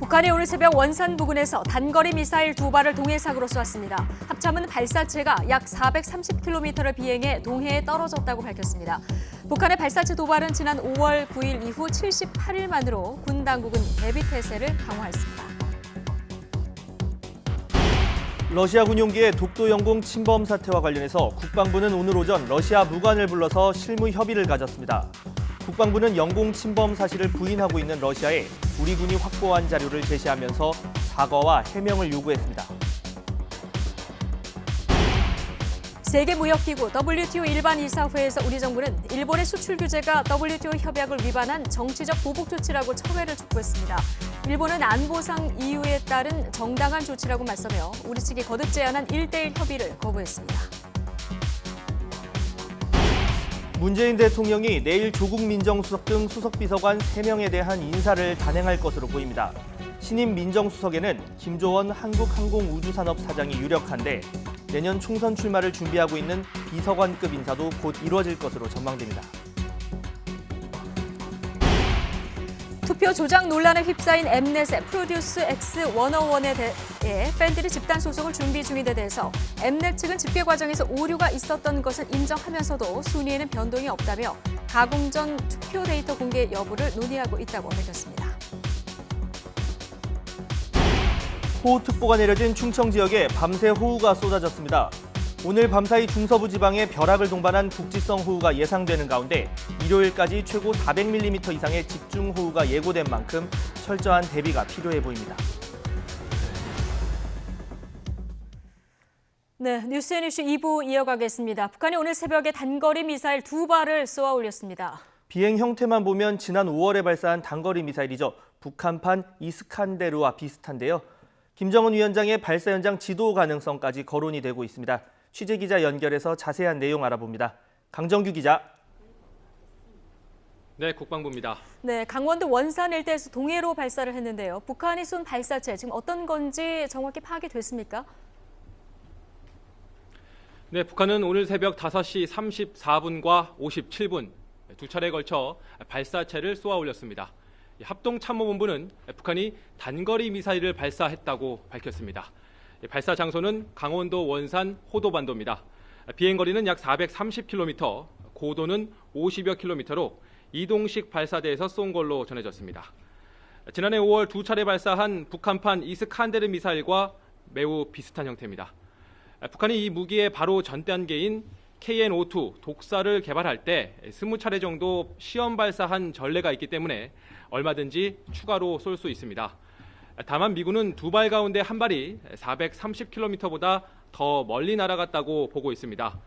북한이 오늘 새벽 원산 부근에서 단거리 미사일 2발을 동해상으로 쏘았습니다. 합참은 발사체가 약 430km를 비행해 동해에 떨어졌다고 밝혔습니다. 북한의 발사체 도발은 지난 5월 9일 이후 78일 만으로 군 당국은 대비 태세를 강화했습니다. 러시아 군용기의 독도 영공 침범 사태와 관련해서 국방부는 오늘 오전 러시아 무관을 불러서 실무 협의를 가졌습니다. 국방부는 영공 침범 사실을 부인하고 있는 러시아에 우리 군이 확보한 자료를 제시하면서 사과와 해명을 요구했습니다. 세계무역기구 WTO 일반이사회에서 우리 정부는 일본의 수출 규제가 WTO 협약을 위반한 정치적 보복 조치라고 철회를 촉구했습니다. 일본은 안보상 이유에 따른 정당한 조치라고 맞서며 우리 측이 거듭 제안한 1대1 협의를 거부했습니다. 문재인 대통령이 내일 조국 민정수석 등 수석비서관 3명에 대한 인사를 단행할 것으로 보입니다. 신임 민정수석에는 김조원 한국항공우주산업 사장이 유력한데 내년 총선 출마를 준비하고 있는 비서관급 인사도 곧 이루어질 것으로 전망됩니다. 투표 조작 논란에 휩싸인 엠넷의 프로듀스 X101에 대해 팬들이 집단 소송을 준비 중인 데 대해서 엠넷 측은 집계 과정에서 오류가 있었던 것을 인정하면서도 순위에는 변동이 없다며 가공 전 투표 데이터 공개 여부를 논의하고 있다고 밝혔습니다. 호우특보가 내려진 충청 지역에 밤새 호우가 쏟아졌습니다. 오늘 밤사이 중서부 지방에 벼락을 동반한 국지성 호우가 예상되는 가운데 일요일까지 최고 400mm 이상의 집중호우가 예고된 만큼 철저한 대비가 필요해 보입니다. 네, 뉴스앤 이슈 2부 이어가겠습니다. 북한이 오늘 새벽에 단거리 미사일 2발을 쏘아 올렸습니다. 비행 형태만 보면 지난 5월에 발사한 단거리 미사일이죠. 북한판 이스칸데르와 비슷한데요. 김정은 위원장의 발사 현장 지도 가능성까지 거론이 되고 있습니다. 취재기자 연결해서 자세한 내용 알아봅니다. 강정규 기자. 네, 국방부입니다. 네, 강원도 원산 일대에서 동해로 발사를 했는데요. 북한이 쏜 발사체 지금 어떤 건지 정확히 파악이 됐습니까? 네, 북한은 오늘 새벽 5시 34분과 57분 두 차례에 걸쳐 발사체를 쏘아 올렸습니다. 합동참모본부는 북한이 단거리 미사일을 발사했다고 밝혔습니다. 발사 장소는 강원도 원산 호도반도입니다. 비행거리는 약 430km, 고도는 50여 km로 이동식 발사대에서 쏜 걸로 전해졌습니다. 지난해 5월 두 차례 발사한 북한판 이스칸데르 미사일과 매우 비슷한 형태입니다. 북한이 이 무기의 바로 전 단계인 KN-52 독사를 개발할 때 20차례 정도 시험 발사한 전례가 있기 때문에 얼마든지 추가로 쏠 수 있습니다. 다만 미군은 두 발 가운데 한 발이 430km보다 더 멀리 날아갔다고 보고 있습니다.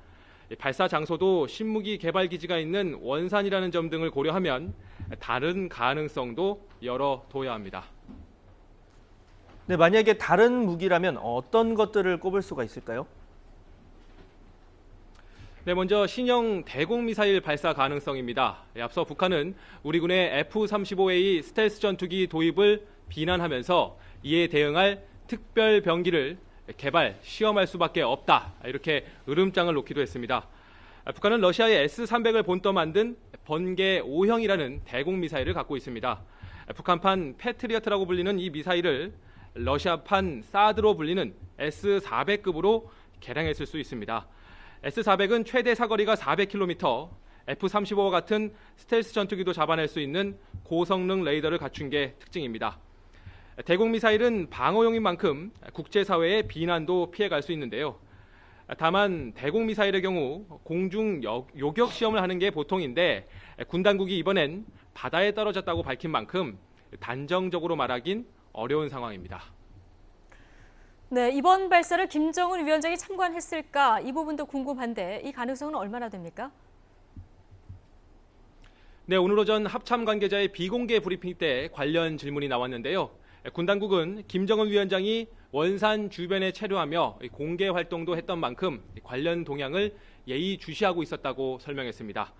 발사 장소도 신무기 개발 기지가 있는 원산이라는 점 등을 고려하면 다른 가능성도 열어둬야 합니다. 네, 만약에 다른 무기라면 어떤 것들을 꼽을 수가 있을까요? 네, 먼저 신형 대공미사일 발사 가능성입니다. 앞서 북한은 우리 군의 F-35A 스텔스 전투기 도입을 비난하면서 이에 대응할 특별 병기를 개발, 시험할 수밖에 없다. 이렇게 으름장을 놓기도 했습니다. 북한은 러시아의 S-300을 본떠 만든 번개 5형이라는 대공미사일을 갖고 있습니다. 북한판 패트리어트라고 불리는 이 미사일을 러시아판 사드로 불리는 S-400급으로 개량했을 수 있습니다. S-400은 최대 사거리가 400km, F-35와 같은 스텔스 전투기도 잡아낼 수 있는 고성능 레이더를 갖춘 게 특징입니다. 대공미사일은 방어용인 만큼 국제사회의 비난도 피해갈 수 있는데요. 다만 대공미사일의 경우 공중 요격 시험을 하는 게 보통인데 군 당국이 이번엔 바다에 떨어졌다고 밝힌 만큼 단정적으로 말하긴 어려운 상황입니다. 네, 이번 발사를 김정은 위원장이 참관했을까? 이 부분도 궁금한데 이 가능성은 얼마나 됩니까? 네, 오늘 오전 합참 관계자의 비공개 브리핑 때 관련 질문이 나왔는데요. 군 당국은 김정은 위원장이 원산 주변에 체류하며 공개 활동도 했던 만큼 관련 동향을 예의주시하고 있었다고 설명했습니다.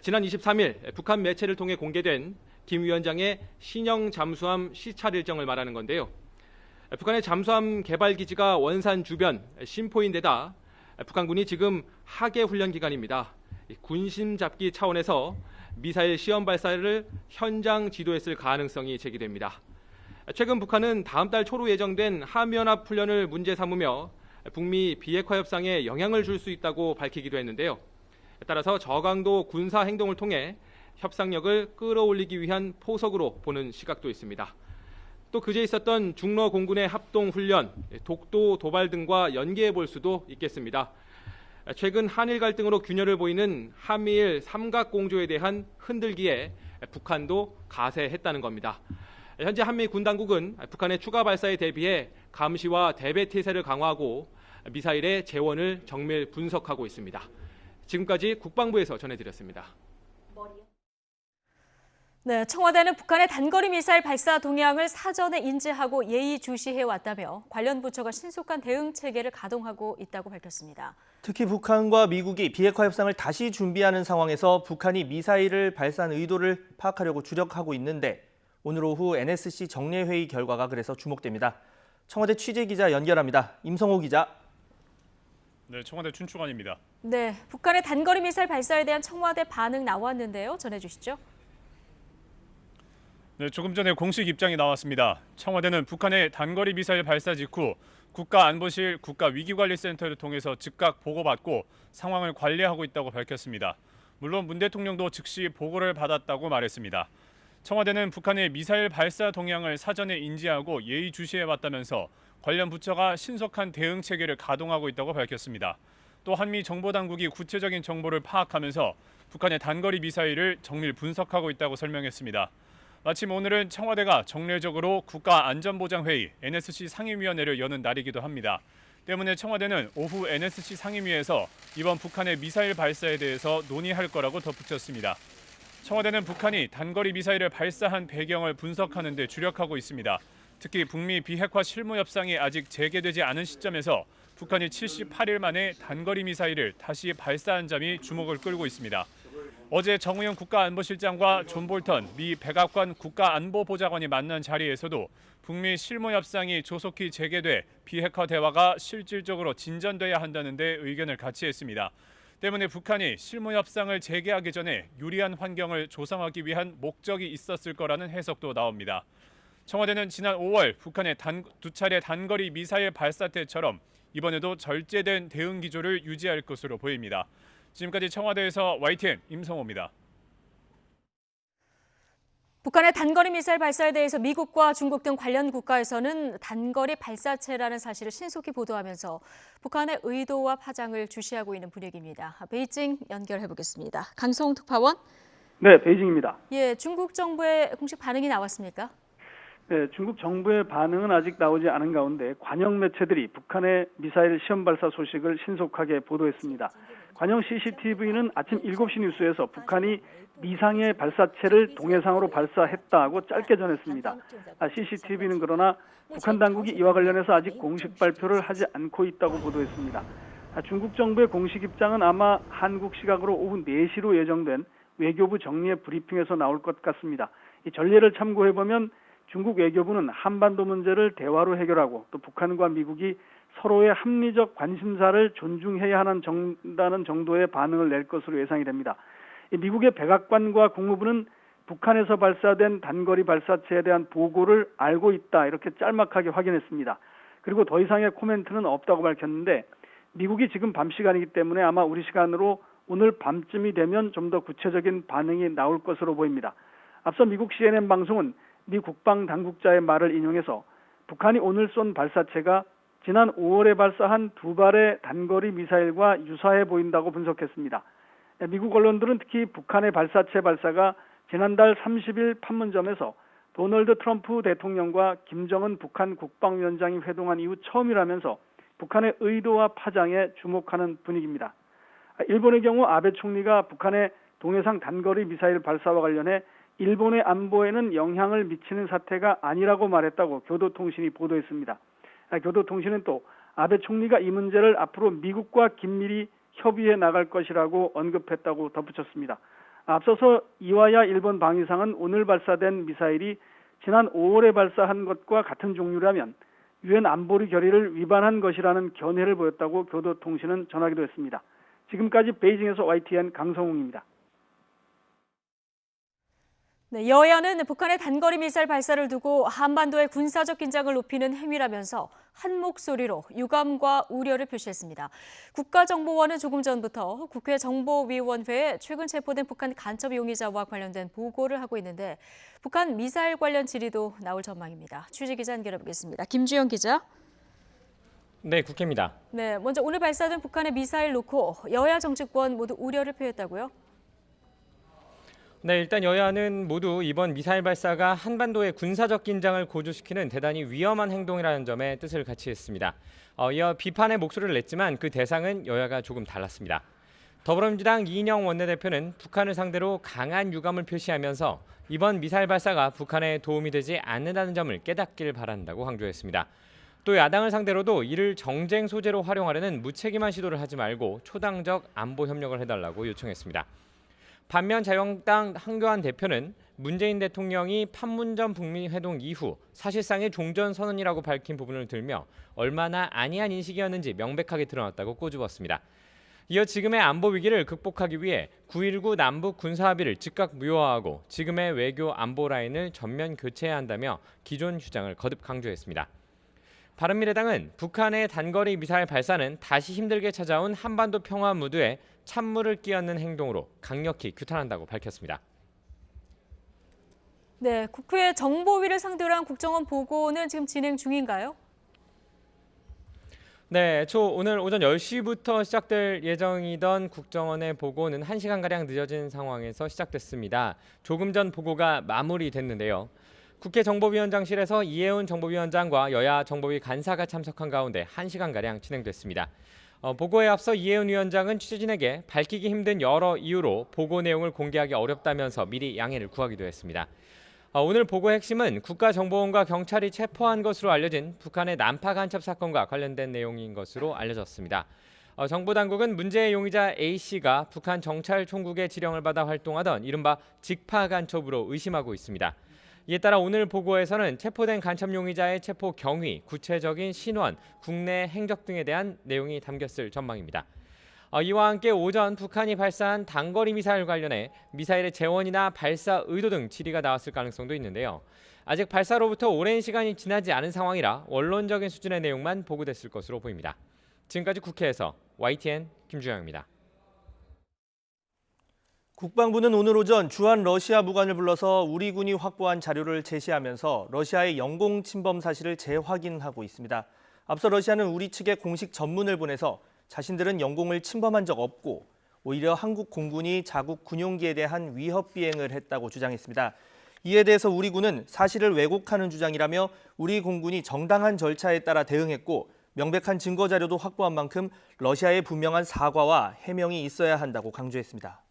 지난 23일 북한 매체를 통해 공개된 김 위원장의 신형 잠수함 시찰 일정을 말하는 건데요. 북한의 잠수함 개발 기지가 원산 주변 심포인데다 북한군이 지금 하계 훈련 기간입니다. 군심 잡기 차원에서 미사일 시험 발사를 현장 지도했을 가능성이 제기됩니다. 최근 북한은 다음 달 초로 예정된 한미연합 훈련을 문제 삼으며 북미 비핵화 협상에 영향을 줄 수 있다고 밝히기도 했는데요. 따라서 저강도 군사 행동을 통해 협상력을 끌어올리기 위한 포석으로 보는 시각도 있습니다. 또 그제 있었던 중러 공군의 합동 훈련, 독도 도발 등과 연계해 볼 수도 있겠습니다. 최근 한일 갈등으로 균열을 보이는 한미일 삼각공조에 대한 흔들기에 북한도 가세했다는 겁니다. 현재 한미 군 당국은 북한의 추가 발사에 대비해 감시와 대배 태세를 강화하고 미사일의 재원을 정밀 분석하고 있습니다. 지금까지 국방부에서 전해드렸습니다. 네, 청와대는 북한의 단거리 미사일 발사 동향을 사전에 인지하고 예의주시해 왔다며 관련 부처가 신속한 대응 체계를 가동하고 있다고 밝혔습니다. 특히 북한과 미국이 비핵화 협상을 다시 준비하는 상황에서 북한이 미사일을 발사한 의도를 파악하려고 주력하고 있는데 오늘 오후 NSC 정례회의 결과가 그래서 주목됩니다. 청와대 취재기자 연결합니다. 임성호 기자. 네, 청와대 춘추관입니다. 네, 북한의 단거리 미사일 발사에 대한 청와대 반응 나왔는데요. 전해주시죠. 네, 조금 전에 공식 입장이 나왔습니다. 청와대는 북한의 단거리 미사일 발사 직후 국가안보실 국가위기관리센터를 통해서 즉각 보고받고 상황을 관리하고 있다고 밝혔습니다. 물론 문 대통령도 즉시 보고를 받았다고 말했습니다. 청와대는 북한의 미사일 발사 동향을 사전에 인지하고 예의주시해왔다면서 관련 부처가 신속한 대응 체계를 가동하고 있다고 밝혔습니다. 또 한미 정보당국이 구체적인 정보를 파악하면서 북한의 단거리 미사일을 정밀 분석하고 있다고 설명했습니다. 마침 오늘은 청와대가 정례적으로 국가안전보장회의 NSC 상임위원회를 여는 날이기도 합니다. 때문에 청와대는 오후 NSC 상임위에서 이번 북한의 미사일 발사에 대해서 논의할 거라고 덧붙였습니다. 청와대는 북한이 단거리 미사일을 발사한 배경을 분석하는 데 주력하고 있습니다. 특히 북미 비핵화 실무 협상이 아직 재개되지 않은 시점에서 북한이 78일 만에 단거리 미사일을 다시 발사한 점이 주목을 끌고 있습니다. 어제 정우영 국가안보실장과 존 볼턴 미 백악관 국가안보보좌관이 만난 자리에서도 북미 실무 협상이 조속히 재개돼 비핵화 대화가 실질적으로 진전돼야 한다는 데 의견을 같이 했습니다. 때문에 북한이 실무 협상을 재개하기 전에 유리한 환경을 조성하기 위한 목적이 있었을 거라는 해석도 나옵니다. 청와대는 지난 5월 북한의 두 차례 단거리 미사일 발사 때처럼 이번에도 절제된 대응 기조를 유지할 것으로 보입니다. 지금까지 청와대에서 YTN 임성호입니다. 북한의 단거리 미사일 발사에 대해서 미국과 중국 등 관련 국가에서는 단거리 발사체라는 사실을 신속히 보도하면서 북한의 의도와 파장을 주시하고 있는 분위기입니다. 베이징 연결해 보겠습니다. 강성훈 특파원. 네, 베이징입니다. 예, 중국 정부의 공식 반응이 나왔습니까? 네, 중국 정부의 반응은 아직 나오지 않은 가운데 관영 매체들이 북한의 미사일 시험 발사 소식을 신속하게 보도했습니다. 관영 CCTV는 아침 7시 뉴스에서 북한이 미상의 발사체를 동해상으로 발사했다고 짧게 전했습니다. CCTV는 그러나 북한 당국이 이와 관련해서 아직 공식 발표를 하지 않고 있다고 보도했습니다. 중국 정부의 공식 입장은 아마 한국 시각으로 오후 4시로 예정된 외교부 정례 브리핑에서 나올 것 같습니다. 이 전례를 참고해보면 중국 외교부는 한반도 문제를 대화로 해결하고 또 북한과 미국이 서로의 합리적 관심사를 존중해야 한다는 정도의 반응을 낼 것으로 예상이 됩니다. 미국의 백악관과 국무부는 북한에서 발사된 단거리 발사체에 대한 보고를 알고 있다 이렇게 짤막하게 확인했습니다. 그리고 더 이상의 코멘트는 없다고 밝혔는데 미국이 지금 밤 시간이기 때문에 아마 우리 시간으로 오늘 밤쯤이 되면 좀 더 구체적인 반응이 나올 것으로 보입니다. 앞서 미국 CNN 방송은 미 국방 당국자의 말을 인용해서 북한이 오늘 쏜 발사체가 지난 5월에 발사한 2발의 단거리 미사일과 유사해 보인다고 분석했습니다. 미국 언론들은 특히 북한의 발사체 발사가 지난달 30일 판문점에서 도널드 트럼프 대통령과 김정은 북한 국방위원장이 회동한 이후 처음이라면서 북한의 의도와 파장에 주목하는 분위기입니다. 일본의 경우 아베 총리가 북한의 동해상 단거리 미사일 발사와 관련해 일본의 안보에는 영향을 미치는 사태가 아니라고 말했다고 교도통신이 보도했습니다. 교도통신은 또 아베 총리가 이 문제를 앞으로 미국과 긴밀히 협의해 나갈 것이라고 언급했다고 덧붙였습니다. 앞서서 이와야 일본 방위상은 오늘 발사된 미사일이 지난 5월에 발사한 것과 같은 종류라면 유엔 안보리 결의를 위반한 것이라는 견해를 보였다고 교도통신은 전하기도 했습니다. 지금까지 베이징에서 YTN 강성웅입니다. 네, 여야는 북한의 단거리 미사일 발사를 두고 한반도의 군사적 긴장을 높이는 행위라면서 한 목소리로 유감과 우려를 표시했습니다. 국가정보원은 조금 전부터 국회 정보위원회에 최근 체포된 북한 간첩 용의자와 관련된 보고를 하고 있는데 북한 미사일 관련 질의도 나올 전망입니다. 취재기자 연결해보겠습니다. 김주영 기자. 네, 국회입니다. 네, 먼저 오늘 발사된 북한의 미사일 놓고 여야 정치권 모두 우려를 표했다고요? 네, 일단 여야는 모두 이번 미사일 발사가 한반도의 군사적 긴장을 고조시키는 대단히 위험한 행동이라는 점에 뜻을 같이 했습니다. 이어 비판의 목소리를 냈지만 그 대상은 여야가 조금 달랐습니다. 더불어민주당 이인영 원내대표는 북한을 상대로 강한 유감을 표시하면서 이번 미사일 발사가 북한에 도움이 되지 않는다는 점을 깨닫길 바란다고 강조했습니다. 또 야당을 상대로도 이를 정쟁 소재로 활용하려는 무책임한 시도를 하지 말고 초당적 안보 협력을 해달라고 요청했습니다. 반면 자유한국당 한교안 대표는 문재인 대통령이 판문점 북미 회동 이후 사실상의 종전선언이라고 밝힌 부분을 들며 얼마나 안이한 인식이었는지 명백하게 드러났다고 꼬집었습니다. 이어 지금의 안보 위기를 극복하기 위해 9.19 남북 군사합의를 즉각 무효화하고 지금의 외교 안보 라인을 전면 교체해야 한다며 기존 주장을 거듭 강조했습니다. 바른미래당은 북한의 단거리 미사일 발사는 다시 힘들게 찾아온 한반도 평화 무드에 찬물을 끼얹는 행동으로 강력히 규탄한다고 밝혔습니다. 네, 국회 정보위를 상대로 한 국정원 보고는 지금 진행 중인가요? 네, 오늘 오전 10시부터 시작될 예정이던 국정원의 보고는 1시간가량 늦어진 상황에서 시작됐습니다. 조금 전 보고가 마무리됐는데요. 국회 정보위원장실에서 이해운 정보위원장과 여야 정보위 간사가 참석한 가운데 1시간가량 진행됐습니다. 보고에 앞서 이해운 위원장은 취재진에게 밝히기 힘든 여러 이유로 보고 내용을 공개하기 어렵다면서 미리 양해를 구하기도 했습니다. 오늘 보고의 핵심은 국가정보원과 경찰이 체포한 것으로 알려진 북한의 난파 간첩 사건과 관련된 내용인 것으로 알려졌습니다. 정부 당국은 문제의 용의자 A씨가 북한 정찰 총국의 지령을 받아 활동하던 이른바 직파 간첩으로 의심하고 있습니다. 이에 따라 오늘 보고에서는 체포된 간첩 용의자의 체포 경위, 구체적인 신원, 국내 행적 등에 대한 내용이 담겼을 전망입니다. 이와 함께 오전 북한이 발사한 단거리 미사일 관련해 미사일의 재원이나 발사 의도 등 질의가 나왔을 가능성도 있는데요. 아직 발사로부터 오랜 시간이 지나지 않은 상황이라 원론적인 수준의 내용만 보고됐을 것으로 보입니다. 지금까지 국회에서 YTN 김주영입니다. 국방부는 오늘 오전 주한 러시아 무관을 불러서 우리 군이 확보한 자료를 제시하면서 러시아의 영공 침범 사실을 재확인하고 있습니다. 앞서 러시아는 우리 측에 공식 전문을 보내서 자신들은 영공을 침범한 적 없고 오히려 한국 공군이 자국 군용기에 대한 위협 비행을 했다고 주장했습니다. 이에 대해서 우리 군은 사실을 왜곡하는 주장이라며 우리 공군이 정당한 절차에 따라 대응했고 명백한 증거 자료도 확보한 만큼 러시아의 분명한 사과와 해명이 있어야 한다고 강조했습니다.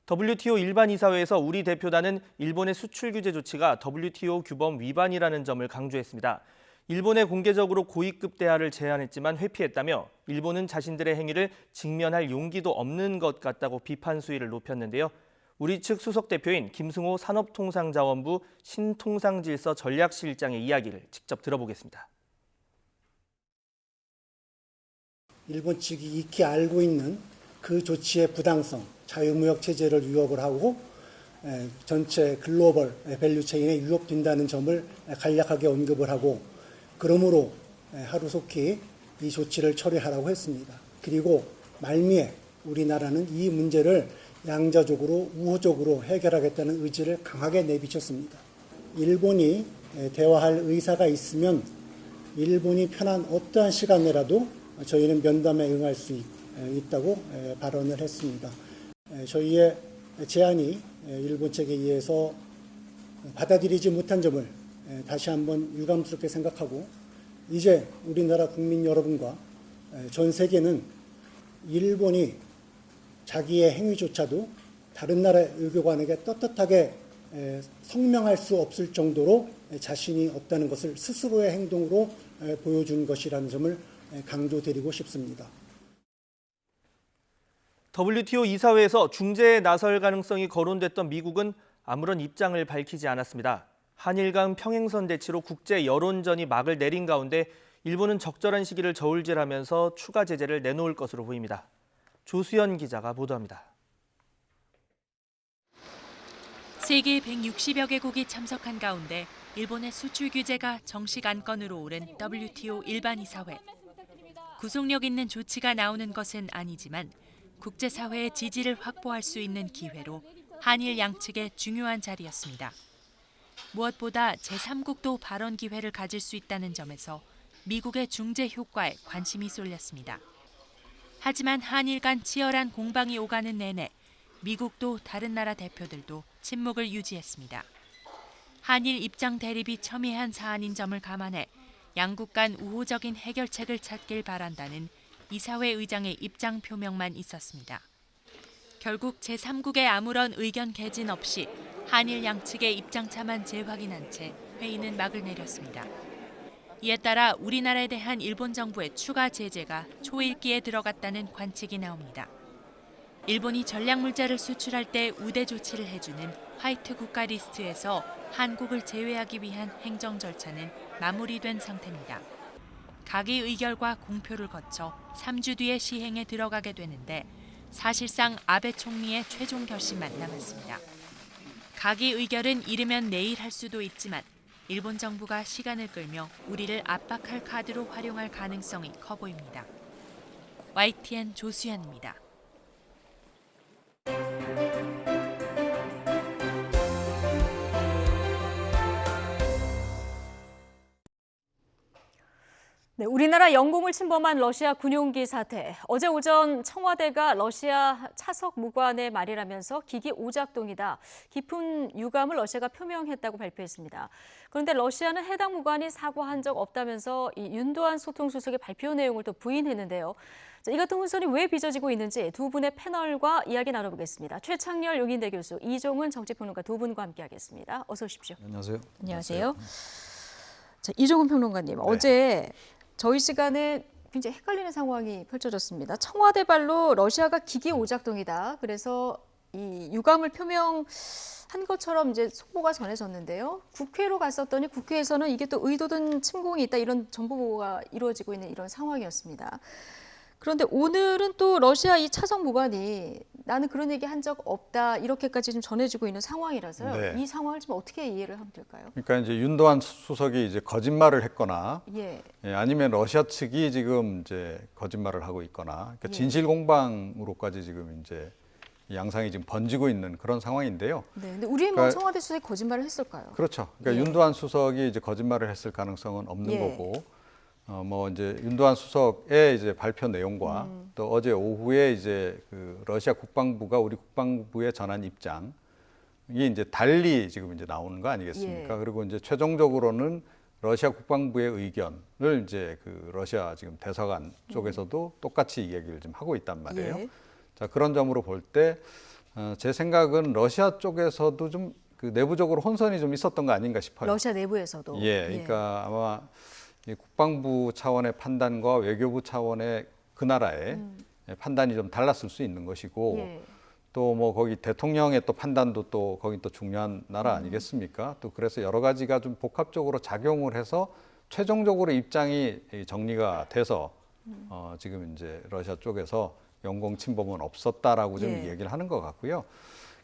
WTO 일반이사회에서 우리 대표단은 일본의 수출 규제 조치가 WTO 규범 위반이라는 점을 강조했습니다. 일본에 공개적으로 고위급 대화를 제안했지만 회피했다며 일본은 자신들의 행위를 직면할 용기도 없는 것 같다고 비판 수위를 높였는데요. 우리 측 수석 대표인 김승호 산업통상자원부 신통상질서 전략실장의 이야기를 직접 들어보겠습니다. 일본 측이 익히 알고 있는 그 조치의 부당성, 자유무역 체제를 위협을 하고 전체 글로벌 밸류 체인에 위협된다는 점을 간략하게 언급을 하고 그러므로 하루속히 이 조치를 처리하라고 했습니다. 그리고 말미에 우리나라는 이 문제를 양자적으로 우호적으로 해결하겠다는 의지를 강하게 내비쳤습니다. 일본이 대화할 의사가 있으면 일본이 편한 어떠한 시간 내라도 저희는 면담에 응할 수 있다고 발언을 했습니다. 저희의 제안이 일본 측에 의해서 받아들이지 못한 점을 다시 한번 유감스럽게 생각하고 이제 우리나라 국민 여러분과 전 세계는 일본이 자기의 행위조차도 다른 나라의 외교관에게 떳떳하게 성명할 수 없을 정도로 자신이 없다는 것을 스스로의 행동으로 보여준 것이라는 점을 강조드리고 싶습니다. WTO 이사회에서 중재에 나설 가능성이 거론됐던 미국은 아무런 입장을 밝히지 않았습니다. 한일 간 평행선 대치로 국제 여론전이 막을 내린 가운데 일본은 적절한 시기를 저울질하면서 추가 제재를 내놓을 것으로 보입니다. 조수연 기자가 보도합니다. 세계 160여 개국이 참석한 가운데 일본의 수출 규제가 정식 안건으로 오른 WTO 일반이사회. 구속력 있는 조치가 나오는 것은 아니지만 국제사회의 지지를 확보할 수 있는 기회로 한일 양측의 중요한 자리였습니다. 무엇보다 제3국도 발언 기회를 가질 수 있다는 점에서 미국의 중재 효과에 관심이 쏠렸습니다. 하지만 한일 간 치열한 공방이 오가는 내내 미국도 다른 나라 대표들도 침묵을 유지했습니다. 한일 입장 대립이 첨예한 사안인 점을 감안해 양국 간 우호적인 해결책을 찾길 바란다는 이사회 의장의 입장 표명만 있었습니다. 결국 제3국의 아무런 의견 개진 없이 한일 양측의 입장차만 재확인한 채 회의는 막을 내렸습니다. 이에 따라 우리나라에 대한 일본 정부의 추가 제재가 초읽기에 들어갔다는 관측이 나옵니다. 일본이 전략물자를 수출할 때 우대 조치를 해주는 화이트 국가 리스트에서 한국을 제외하기 위한 행정 절차는 마무리된 상태입니다. 가기 의결과 공표를 거쳐 3주 뒤에 시행에 들어가게 되는데 사실상 아베 총리의 최종 결심만 남았습니다. 가기 의결은 이르면 내일 할 수도 있지만 일본 정부가 시간을 끌며 우리를 압박할 카드로 활용할 가능성이 커 보입니다. YTN 조수연입니다. 네, 우리나라 영공을 침범한 러시아 군용기 사태. 어제 오전 청와대가 러시아 차석 무관의 말이라면서 기기 오작동이다. 깊은 유감을 러시아가 표명했다고 발표했습니다. 그런데 러시아는 해당 무관이 사과한 적 없다면서 이 윤도한 소통수석의 발표 내용을 또 부인했는데요. 자, 이 같은 혼선이 왜 빚어지고 있는지 두 분의 패널과 이야기 나눠보겠습니다. 최창렬 용인대 교수, 이종훈 정치평론가 두 분과 함께하겠습니다. 어서 오십시오. 안녕하세요. 안녕하세요. 자, 이종훈 평론가님, 어제 저희 시간에 굉장히 헷갈리는 상황이 펼쳐졌습니다. 청와대 발로 러시아가 기기 오작동이다. 그래서 이 유감을 표명한 것처럼 이제 속보가 전해졌는데요. 국회로 갔었더니 국회에서는 이게 또 의도된 침공이 있다 이런 정보 보고가 이루어지고 있는 이런 상황이었습니다. 그런데 오늘은 또 러시아 이 차석 무관이 나는 그런 얘기 한 적 없다 이렇게까지 좀 전해지고 있는 상황이라서요. 네. 이 상황을 좀 어떻게 이해를 하면 될까요? 그러니까 이제 윤도한 수석이 이제 거짓말을 했거나, 예. 아니면 러시아 측이 지금 이제 거짓말을 하고 있거나, 그러니까 진실 공방으로까지 지금 이제 양상이 지금 번지고 있는 그런 상황인데요. 네. 근데 우리 뭐 청와대 수석이 거짓말을 했을까요? 그렇죠. 그러니까 윤도한 수석이 이제 거짓말을 했을 가능성은 없는 거고. 뭐 이제 윤도한 수석의 이제 발표 내용과 또 어제 오후에 이제 그 러시아 국방부가 우리 국방부에 전한 입장이 이제 달리 지금 이제 나오는 거 아니겠습니까? 그리고 이제 최종적으로는 러시아 국방부의 의견을 이제 그 러시아 지금 대사관 쪽에서도 똑같이 이야기를 좀 하고 있단 말이에요. 자, 그런 점으로 볼 때 제 생각은 러시아 쪽에서도 좀 그 내부적으로 혼선이 좀 있었던 거 아닌가 싶어요. 러시아 내부에서도. 그러니까 아마 이 국방부 차원의 판단과 외교부 차원의 그 나라의 판단이 좀 달랐을 수 있는 것이고 또 뭐 거기 대통령의 또 판단도 또 거기 또 중요한 나라 아니겠습니까? 또 그래서 여러 가지가 좀 복합적으로 작용을 해서 최종적으로 입장이 정리가 돼서 지금 이제 러시아 쪽에서 영공 침범은 없었다라고 좀 얘기를 하는 것 같고요.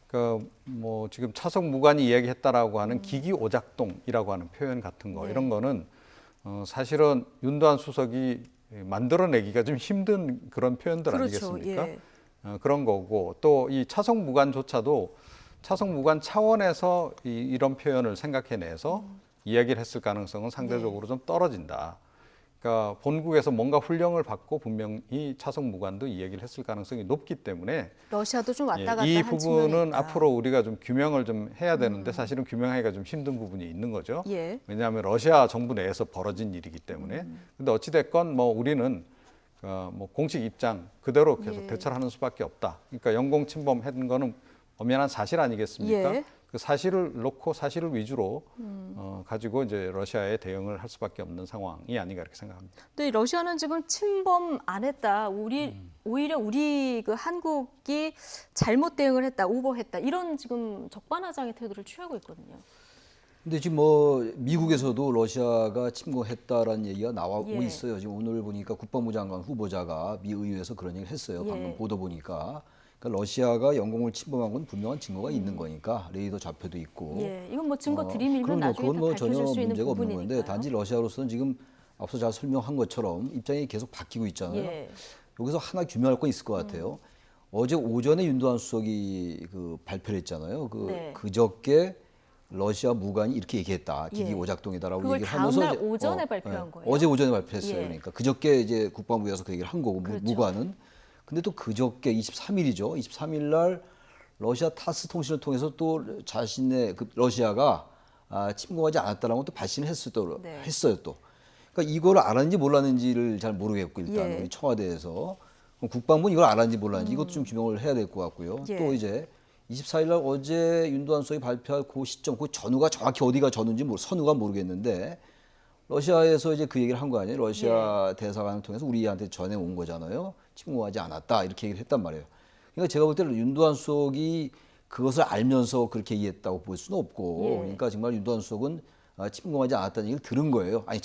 그 뭐 지금 차석 무관이 이야기했다라고 하는 기기 오작동이라고 하는 표현 같은 거 이런 거는 사실은 윤도한 수석이 만들어내기가 좀 힘든 그런 표현들 아니겠습니까? 그런 거고 또 이 차석 무관조차도 차석 무관 차원에서 이런 표현을 생각해내서 이야기를 했을 가능성은 상대적으로 좀 떨어진다. 그러니까 본국에서 뭔가 훈령을 받고 분명히 차석 무관도 이야기를 했을 가능성이 높기 때문에 러시아도 좀 왔다 갔다 이 한 부분은 측면이 있다. 앞으로 우리가 좀 규명을 좀 해야 되는데 사실은 규명하기가 좀 힘든 부분이 있는 거죠. 왜냐하면 러시아 정부 내에서 벌어진 일이기 때문에. 근데 어찌 됐건 뭐 우리는 뭐 공식 입장 그대로 계속 대처를 하는 수밖에 없다. 그러니까 영공 침범한 거는 엄연한 사실 아니겠습니까? 그 사실을 놓고 사실을 위주로 가지고 이제 러시아에 대응을 할 수밖에 없는 상황이 아닌가 이렇게 생각합니다. 근데 러시아는 지금 침범 안 했다. 오히려 우리 그 한국이 잘못 대응을 했다, 오버했다 이런 지금 적반하장의 태도를 취하고 있거든요. 근데 지금 뭐 미국에서도 러시아가 침공했다라는 얘기가 나오고 있어요. 지금 오늘 보니까 국방부 장관 후보자가 미 의회에서 그런 얘기를 했어요. 방금 보도 보니까. 그러니까 러시아가 영공을 침범한 건 분명한 증거가 있는 거니까 레이더 좌표도 있고. 예, 이건 뭐 증거 들이밀면 나중에 그건 다 뭐 전혀 밝혀질 수 있는 문제가 없는 건데 부분이니까요. 단지 러시아로서는 지금 앞서 잘 설명한 것처럼 입장이 계속 바뀌고 있잖아요. 예. 여기서 하나 규명할 건 있을 것 같아요. 어제 오전에 윤도한 수석이 그 발표를 했잖아요. 네. 그저께 러시아 무관이 이렇게 얘기했다. 기기 예. 오작동이다라고 그걸 얘기를 하면서 다음 날 오전에 발표한 거예요? 어제 오전에 발표했어요. 예. 그러니까 그저께 이제 국방부에서 그 얘기를 한 거고 그렇죠. 무관은. 근데 또 그저께 23일이죠. 23일 날 러시아 타스 통신을 통해서 또 자신의 그 러시아가 침공하지 않았다라고 또 발신을 했어요 또. 그러니까 이걸 알았는지 몰랐는지를 잘 모르겠고 일단 예. 우리 청와대에서 국방부는 이걸 알았는지 몰랐는지 이것도 좀 규명을 해야 될 것 같고요. 예. 또 이제 24일 날 어제 윤도한 수석이 발표할 그 시점, 그 전후가 정확히 어디가 전후인지 선후가 모르겠는데 러시아에서 이제 그 얘기를 한 거 아니에요? 러시아 대사관을 통해서 우리한테 전해온 거잖아요. 침공하지 않았다 이렇게 얘기를 했단 말이에요. 그러니까 제가 볼 때는 윤도한 수석이 그것을 알면서 그렇게 얘기했다고 볼 수는 없고, 예. 그러니까 정말 윤도한 수석은 침공하지 않았다는 얘기를 들은 거예요. 아니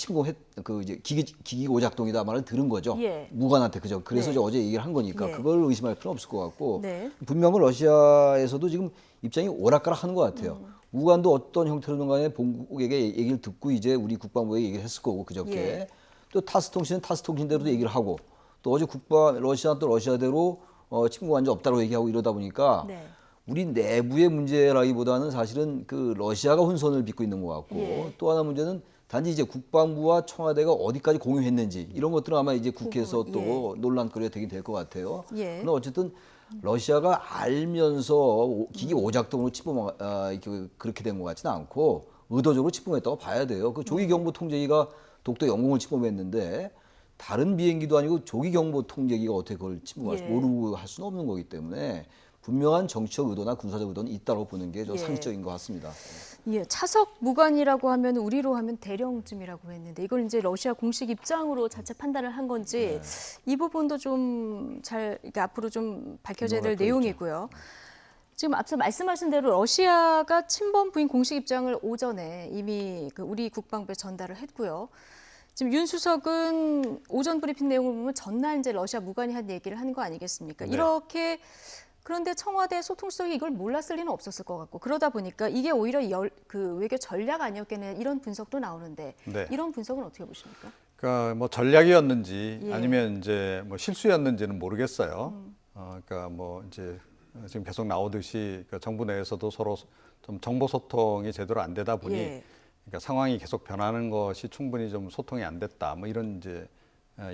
그 이제 기기 오작동이다 말을 들은 거죠. 예. 무관한테 그죠. 그래서 네. 이제 어제 얘기를 한 거니까 예. 그걸 의심할 필요는 없을 것 같고 네. 분명히 러시아에서도 지금 입장이 오락가락하는 것 같아요. 무관도 어떤 형태로든 간에 본국에게 얘기를 듣고 이제 우리 국방부에 얘기를 했을 거고 그저께 예. 또 타스 통신은 타스 통신대로도 얘기를 하고 또 어제 러시아 또 러시아대로 침공한 적 없다고 얘기하고 이러다 보니까 네. 우리 내부의 문제라기보다는 사실은 그 러시아가 혼선을 빚고 있는 것 같고 예. 또 하나 문제는 단지 이제 국방부와 청와대가 어디까지 공유했는지 이런 것들은 아마 이제 국회에서 또 논란거리가 되긴 될 것 같아요. 예. 그러나 어쨌든 러시아가 알면서 기기 오작동으로 그렇게 된 것 같지는 않고 의도적으로 침범했다고 봐야 돼요. 그 조기경보 통제기가 독도 영공을 침범했는데 다른 비행기도 아니고 조기경보 통제기가 어떻게 그걸 침범할 수 예. 모르고 할 수는 없는 거기 때문에 분명한 정치적 의도나 군사적 의도는 있다고 보는 게 좀 예. 상식적인 것 같습니다. 예, 차석 무관이라고 하면 우리로 하면 대령쯤이라고 했는데 이걸 이제 러시아 공식 입장으로 자체 판단을 한 건지 이 부분도 좀 잘 앞으로 좀 밝혀져야 될 내용이고요. 지금 앞서 말씀하신 대로 러시아가 침범 부인 공식 입장을 오전에 이미 그 우리 국방부에 전달을 했고요. 지금 윤 수석은 오전 브리핑 내용을 보면 전날 이제 러시아 무관이 한 얘기를 한 거 아니겠습니까? 네. 이렇게 그런데 청와대 소통수석이 이걸 몰랐을 리는 없었을 것 같고 그러다 보니까 이게 오히려 그 외교 전략 아니었겠냐 이런 분석도 나오는데 네. 이런 분석은 어떻게 보십니까? 그러니까 뭐 전략이었는지 예. 아니면 이제 뭐 실수였는지는 모르겠어요. 그러니까 뭐 이제 지금 계속 나오듯이 그러니까 정부 내에서도 서로 좀 정보 소통이 제대로 안 되다 보니 예. 그러니까 상황이 계속 변하는 것이 충분히 좀 소통이 안 됐다. 뭐 이런 이제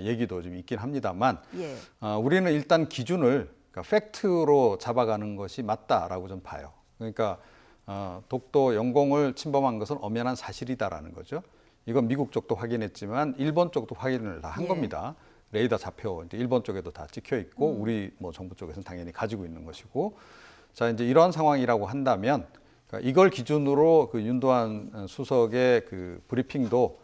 얘기도 좀 있긴 합니다만 예. 우리는 일단 기준을 그러니까 팩트로 잡아가는 것이 맞다라고 좀 봐요. 그러니까 독도 영공을 침범한 것은 엄연한 사실이다라는 거죠. 이건 미국 쪽도 확인했지만 일본 쪽도 확인을 다 한 예. 겁니다. 레이더 좌표 이제 일본 쪽에도 다 찍혀 있고 우리 뭐 정부 쪽에서는 당연히 가지고 있는 것이고 자 이제 이러한 상황이라고 한다면 그러니까 이걸 기준으로 그 윤도한 수석의 그 브리핑도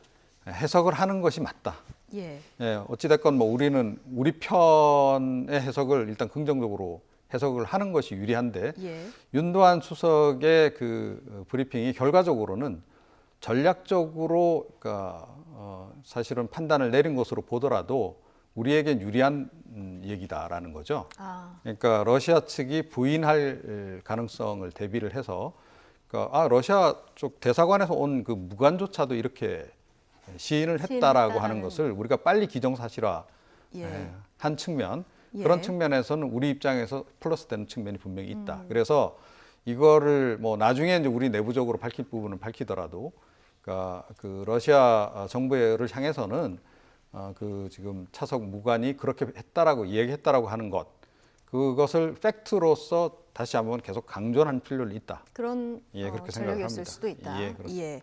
해석을 하는 것이 맞다. 예. 예, 어찌됐건 뭐 우리는 우리 편의 해석을 일단 긍정적으로 해석을 하는 것이 유리한데 예. 윤도한 수석의 그 브리핑이 결과적으로는 전략적으로 그러니까 사실은 판단을 내린 것으로 보더라도 우리에겐 유리한 얘기다라는 거죠. 아. 그러니까 러시아 측이 부인할 가능성을 대비를 해서 그러니까 러시아 쪽 대사관에서 온 그 무관조차도 이렇게 시인을 했다라고 하는 것을 우리가 빨리 기정사실화 예. 한 측면 예. 그런 측면에서는 우리 입장에서 플러스되는 측면이 분명히 있다. 그래서 이거를 뭐 나중에 이제 우리 내부적으로 밝힐 부분은 밝히더라도 그러니까 그 러시아 정부를 향해서는 그 지금 차석 무관이 그렇게 했다라고 얘기했다라고 하는 것 그것을 팩트로서 다시 한번 계속 강조하는 필요는 있다. 그런 그렇게 생각을 전략이었을 합니다. 수도 있다. 예, 그렇습니다. 예.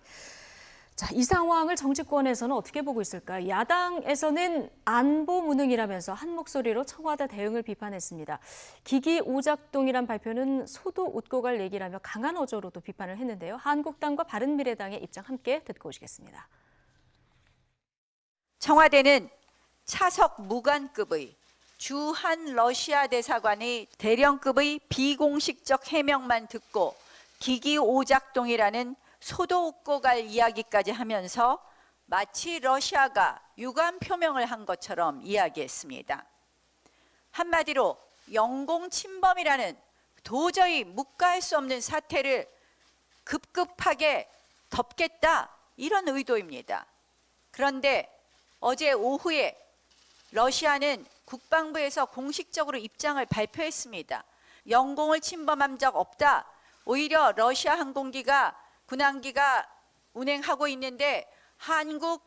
자, 이 상황을 정치권에서는 어떻게 보고 있을까요? 야당에서는 안보 무능이라면서 한 목소리로 청와대 대응을 비판했습니다. 기기 오작동이란 발표는 소도 웃고 갈 얘기라며 강한 어조로도 비판을 했는데요. 한국당과 바른미래당의 입장 함께 듣고 오시겠습니다. 청와대는 차석 무관급의 주한 러시아 대사관의 대령급의 비공식적 해명만 듣고 기기 오작동이라는 소도 웃고 갈 이야기까지 하면서 마치 러시아가 유감 표명을 한 것처럼 이야기했습니다. 한마디로 영공 침범이라는 도저히 묵과할 수 없는 사태를 급급하게 덮겠다 이런 의도입니다. 그런데 어제 오후에 러시아는 국방부에서 공식적으로 입장을 발표했습니다. 영공을 침범한 적 없다. 오히려 러시아 항공기가 군함기가 운행하고 있는데 한국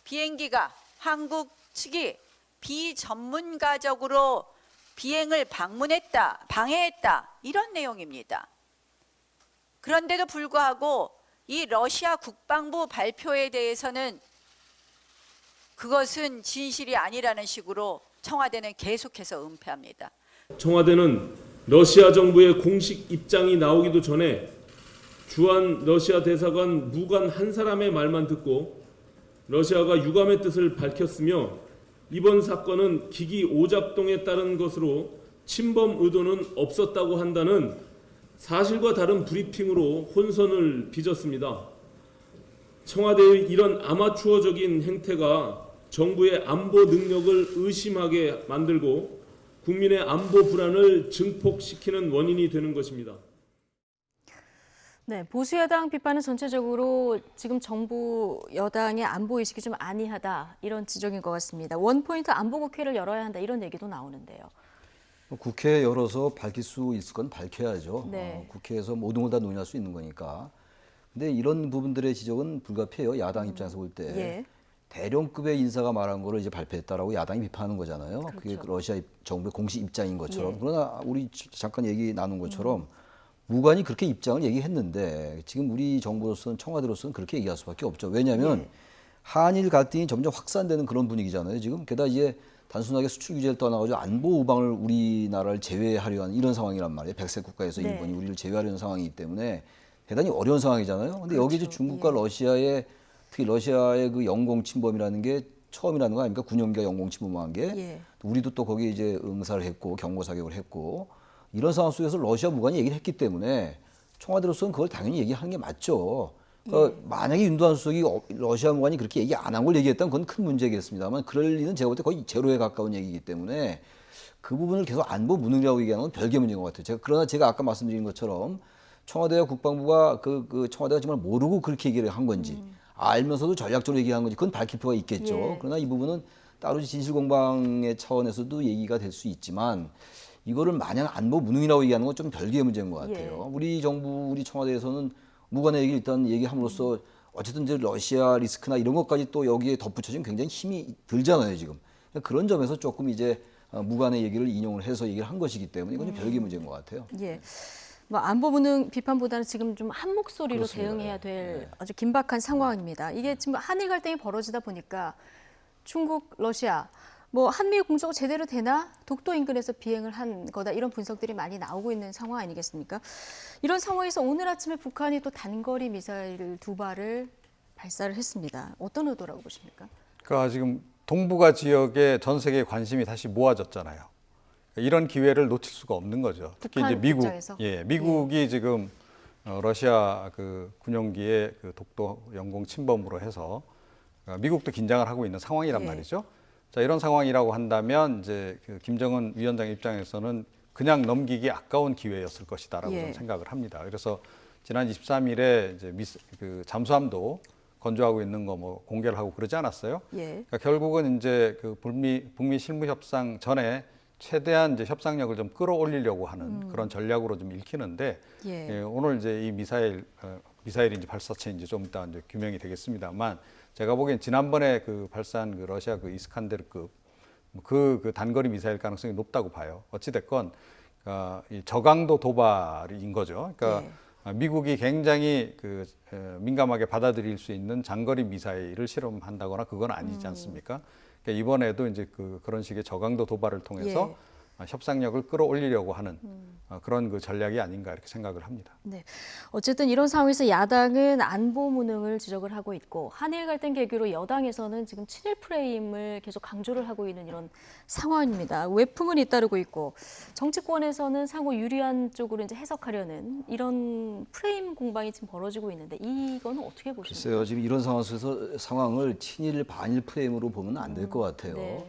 비행기가 한국 측이 비전문가적으로 비행을 방해했다 이런 내용입니다. 그런데도 불구하고 이 러시아 국방부 발표에 대해서는 그것은 진실이 아니라는 식으로 청와대는 계속해서 은폐합니다. 청와대는 러시아 정부의 공식 입장이 나오기도 전에 주한 러시아 대사관 무관 한 사람의 말만 듣고 러시아가 유감의 뜻을 밝혔으며 이번 사건은 기기 오작동에 따른 것으로 침범 의도는 없었다고 한다는 사실과 다른 브리핑으로 혼선을 빚었습니다. 청와대의 이런 아마추어적인 행태가 정부의 안보 능력을 의심하게 만들고 국민의 안보 불안을 증폭시키는 원인이 되는 것입니다. 네, 보수야당 비판은 전체적으로 지금 정부 여당의 안보 의식이 좀 아니하다 이런 지적인 것 같습니다. 원포인트 안보국회를 열어야 한다 이런 얘기도 나오는데요. 국회 열어서 밝힐 수 있을 건 밝혀야죠. 네. 국회에서 모든 걸 다 논의할 수 있는 거니까. 근데 이런 부분들의 지적은 불가피해요. 야당 입장에서 볼 때. 예. 대령급의 인사가 말한 거를 이제 발표했다라고 야당이 비판하는 거잖아요. 그렇죠. 그게 러시아 정부의 공식 입장인 것처럼. 예. 그러나 우리 잠깐 얘기 나눈 것처럼 무관이 그렇게 입장을 얘기했는데 지금 우리 정부로서는 청와대로서는 그렇게 얘기할 수밖에 없죠. 왜냐하면 한일 갈등이 점점 확산되는 그런 분위기잖아요. 지금 게다가 이제 단순하게 수출 규제를 떠나가지고 안보 우방을 우리나라를 제외하려 하는 이런 상황이란 말이에요. 백색 국가에서 네. 일본이 우리를 제외하려는 상황이기 때문에 대단히 어려운 상황이잖아요. 근데 그렇죠. 여기 이제 중국과 러시아의 특히 러시아의 그 영공 침범이라는 게 처음이라는 거 아닙니까? 군용기가 영공 침범한 게. 예. 우리도 또 거기에 이제 응사를 했고 경고 사격을 했고 이런 상황 속에서 러시아 무관이 얘기를 했기 때문에 청와대로서는 그걸 당연히 얘기하는 게 맞죠. 그러니까 만약에 윤두한 수석이 러시아 무관이 그렇게 얘기 안 한 걸 얘기했다면 그건 큰 문제겠습니다만 그럴 리는 제가 볼 때 거의 제로에 가까운 얘기이기 때문에 그 부분을 계속 안보 무능이라고 얘기하는 건 별개 문제인 것 같아요. 그러나 제가 아까 말씀드린 것처럼 청와대와 국방부가 그 청와대가 정말 모르고 그렇게 얘기를 한 건지 알면서도 전략적으로 얘기한 건지 그건 밝힐 필요가 있겠죠. 예. 그러나 이 부분은 따로 진실공방의 차원에서도 얘기가 될 수 있지만 이거를 마냥 안보 무능이라고 얘기하는 건 좀 별개의 문제인 것 같아요. 예. 우리 정부, 우리 청와대에서는 무관의 얘기를 일단 얘기함으로써 어쨌든 이제 러시아 리스크나 이런 것까지 또 여기에 덧붙여지면 굉장히 힘이 들잖아요, 지금. 그런 점에서 조금 이제 무관의 얘기를 인용을 해서 얘기를 한 것이기 때문에 이건 좀 별개의 문제인 것 같아요. 예. 뭐 안보 무능 비판보다는 지금 좀 한 목소리로 그렇습니다. 대응해야 될 네. 아주 긴박한 상황입니다. 이게 지금 한일 갈등이 벌어지다 보니까 중국, 러시아 뭐 한미일 공조가 제대로 되나 독도 인근에서 비행을 한 거다 이런 분석들이 많이 나오고 있는 상황 아니겠습니까? 이런 상황에서 오늘 아침에 북한이 또 단거리 미사일 2발을 발사를 했습니다. 어떤 의도라고 보십니까? 그러니까 지금 동북아 지역에 전 세계의 관심이 다시 모아졌잖아요. 이런 기회를 놓칠 수가 없는 거죠. 특히 이제 미국, 입장에서? 미국이 지금 러시아 그 군용기의 그 독도 영공 침범으로 해서 미국도 긴장을 하고 있는 상황이란 말이죠. 자, 이런 상황이라고 한다면 이제 그 김정은 위원장 입장에서는 그냥 넘기기 아까운 기회였을 것이다라고 저는 생각을 합니다. 그래서 지난 23일에 이제 그 잠수함도 건조하고 있는 거 뭐 공개를 하고 그러지 않았어요. 그러니까 결국은 이제 그 북미 실무 협상 전에 최대한 이제 협상력을 좀 끌어올리려고 하는 그런 전략으로 좀 읽히는데 오늘 이제 이 미사일인지 발사체인지 좀 이따 이제 규명이 되겠습니다만 제가 보기엔 지난번에 그 발사한 그 러시아 그 이스칸데르급 그 단거리 미사일 가능성이 높다고 봐요. 어찌 됐건 이 저강도 도발인 거죠. 그러니까 미국이 굉장히 그 민감하게 받아들일 수 있는 장거리 미사일을 실험한다거나 그건 아니지 않습니까? 그러니까 이번에도 이제 그런 식의 저강도 도발을 통해서 협상력을 끌어올리려고 하는 그런 그 전략이 아닌가 이렇게 생각을 합니다. 네, 어쨌든 이런 상황에서 야당은 안보 무능을 지적을 하고 있고 한일 갈등 계기로 여당에서는 지금 친일 프레임을 계속 강조를 하고 있는 이런 상황입니다. 외풍은 잇따르고 있고 정치권에서는 상호 유리한 쪽으로 이제 해석하려는 이런 프레임 공방이 지금 벌어지고 있는데 이거는 어떻게 보십니까? 글쎄요, 지금 이런 상황 속에서 상황을 친일 반일 프레임으로 보면 안 될 것 같아요.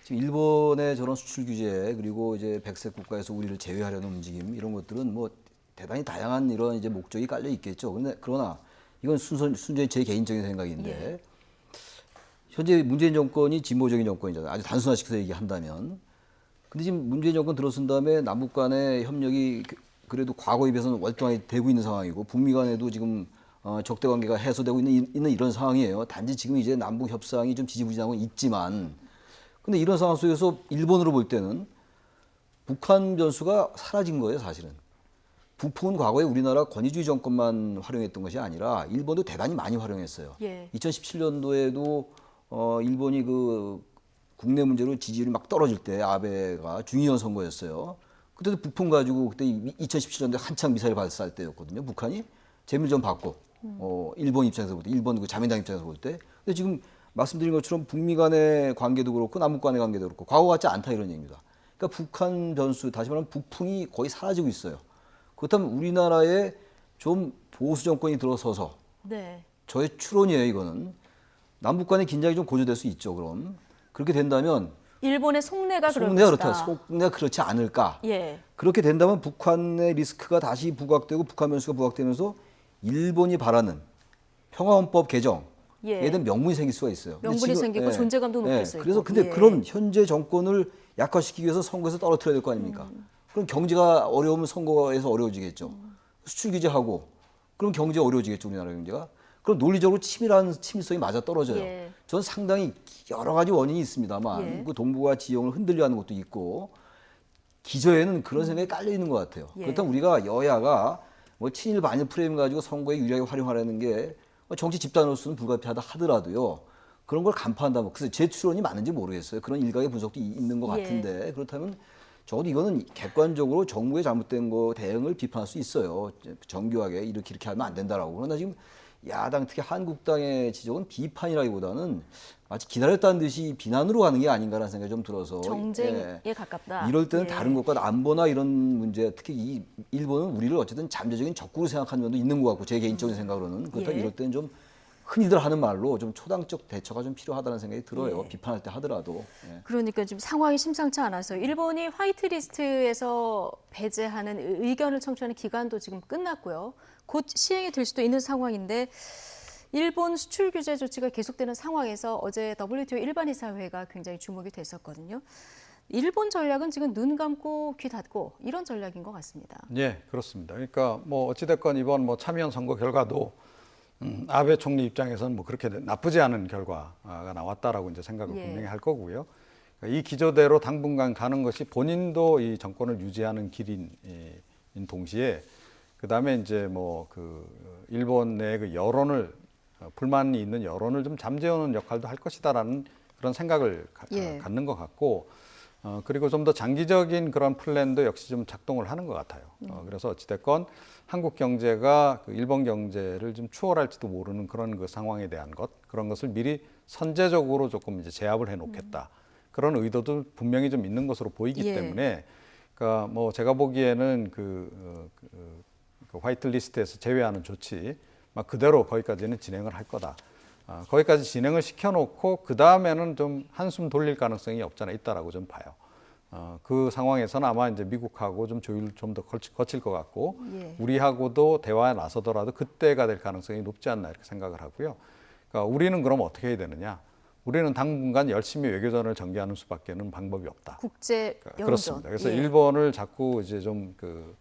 지금 일본의 저런 수출 규제 그리고 이제 백색 국가에서 우리를 제외하려는 움직임 이런 것들은 뭐 대단히 다양한 이런 이제 목적이 깔려 있겠죠. 근데 그러나 이건 순전히 제 개인적인 생각인데 현재 문재인 정권이 진보적인 정권이잖아요. 아주 단순화시켜서 얘기한다면. 근데 지금 문재인 정권 들어선 다음에 남북 간의 협력이 그래도 과거에 비해서는 월등하게 되고 있는 상황이고 북미 간에도 지금 적대 관계가 해소되고 있는 이런 상황이에요. 단지 지금 이제 남북 협상이 좀 지지부진하고 있지만 근데 이런 상황 속에서 일본으로 볼 때는 북한 변수가 사라진 거예요, 사실은. 북풍은 과거에 우리나라 권위주의 정권만 활용했던 것이 아니라 일본도 대단히 많이 활용했어요. 2017년도에도 일본이 그 국내 문제로 지지율이 막 떨어질 때 아베가 중의원 선거였어요. 그때도 북풍 가지고 그때 2017년도에 한창 미사일 발사할 때였거든요. 북한이 재미를 좀 봤고 일본 입장에서 볼 때, 일본 그 자민당 입장에서 볼 때. 근데 지금 말씀드린 것처럼 북미 간의 관계도 그렇고 남북 간의 관계도 그렇고 과거 같지 않다 이런 얘기입니다. 그러니까 북한 변수, 다시 말하면 북풍이 거의 사라지고 있어요. 그렇다면 우리나라에 좀 보수 정권이 들어서서 저의 추론이에요, 이거는. 남북 간의 긴장이 좀 고조될 수 있죠, 그럼. 그렇게 된다면 일본의 속내가 그렇다. 속내가 그렇지 않을까. 그렇게 된다면 북한의 리스크가 다시 부각되고 북한 변수가 부각되면서 일본이 바라는 평화헌법 개정에 대한 명분이 생길 수가 있어요. 명분이 생기고 존재감도 높일 수 있고. 그래서 근데 그럼 현재 정권을 약화시키기 위해서 선거에서 떨어뜨려야 될 거 아닙니까? 그럼 경제가 어려우면 선거에서 어려워지겠죠. 수출 규제하고 그럼 경제 어려워지겠죠, 우리나라 경제가. 그럼 논리적으로 치밀성이 맞아 떨어져요. 저는 상당히 여러 가지 원인이 있습니다만 그 동북아 지형을 흔들려 하는 것도 있고 기저에는 그런 생각이 깔려 있는 것 같아요. 그렇다면 우리가 여야가 뭐 친일 반일 프레임 가지고 선거에 유리하게 활용하려는 게 정치 집단으로서는 불가피하다 하더라도요. 그런 걸 간파한다면 그래서 제 추론이 맞는지 모르겠어요. 그런 일각의 분석도 있는 것 같은데 그렇다면 적어도 이거는 객관적으로 정부의 잘못된 거 대응을 비판할 수 있어요. 정교하게 이렇게 하면 안 된다라고. 그러나 지금 야당 특히 한국당의 지적은 비판이라기보다는 마치 기다렸다는 듯이 비난으로 가는 게 아닌가라는 생각이 좀 들어서 정쟁에 가깝다. 이럴 때는 다른 것과 안보나 이런 문제 특히 이 일본은 우리를 어쨌든 잠재적인 적국으로 생각하는 면도 있는 것 같고 제 개인적인 생각으로는 그렇다면 이럴 때는 좀 흔히들 하는 말로 좀 초당적 대처가 좀 필요하다는 생각이 들어요. 비판할 때 하더라도. 그러니까 지금 상황이 심상치 않아서 일본이 화이트리스트에서 배제하는 의견을 청취하는 기간도 지금 끝났고요. 곧 시행이 될 수도 있는 상황인데 일본 수출 규제 조치가 계속되는 상황에서 어제 WTO 일반이사회가 굉장히 주목이 됐었거든요. 일본 전략은 지금 눈 감고 귀 닫고 이런 전략인 것 같습니다. 네, 그렇습니다. 그러니까 뭐 어찌됐건 이번 뭐 참여연 선거 결과도 아베 총리 입장에서는 뭐 그렇게 나쁘지 않은 결과가 나왔다라고 이제 생각을 분명히 할 거고요. 그러니까 이 기조대로 당분간 가는 것이 본인도 이 정권을 유지하는 길인 동시에 그다음에 이제 뭐 그 일본 내 그 여론을 불만이 있는 여론을 좀 잠재우는 역할도 할 것이다라는 그런 생각을 갖는 것 같고 그리고 좀 더 장기적인 그런 플랜도 역시 좀 작동을 하는 것 같아요. 그래서 어찌됐건 한국 경제가 그 일본 경제를 좀 추월할지도 모르는 그런 그 상황에 대한 그런 것을 미리 선제적으로 조금 이제 제압을 해놓겠다. 그런 의도도 분명히 좀 있는 것으로 보이기 때문에 그러니까 뭐 제가 보기에는 그 화이트 리스트에서 제외하는 조치 막 그대로 거기까지는 진행을 할 거다. 거기까지 진행을 시켜놓고 그 다음에는 좀 한숨 돌릴 가능성이 없잖아 있다라고 좀 봐요. 그 상황에서는 아마 이제 미국하고 좀 조율을 좀 더 거칠 것 같고 우리하고도 대화에 나서더라도 그때가 될 가능성이 높지 않나 이렇게 생각을 하고요. 그러니까 우리는 그럼 어떻게 해야 되느냐? 우리는 당분간 열심히 외교전을 전개하는 수밖에는 방법이 없다. 국제 여론전. 그렇습니다. 그래서 일본을 자꾸 이제 좀 그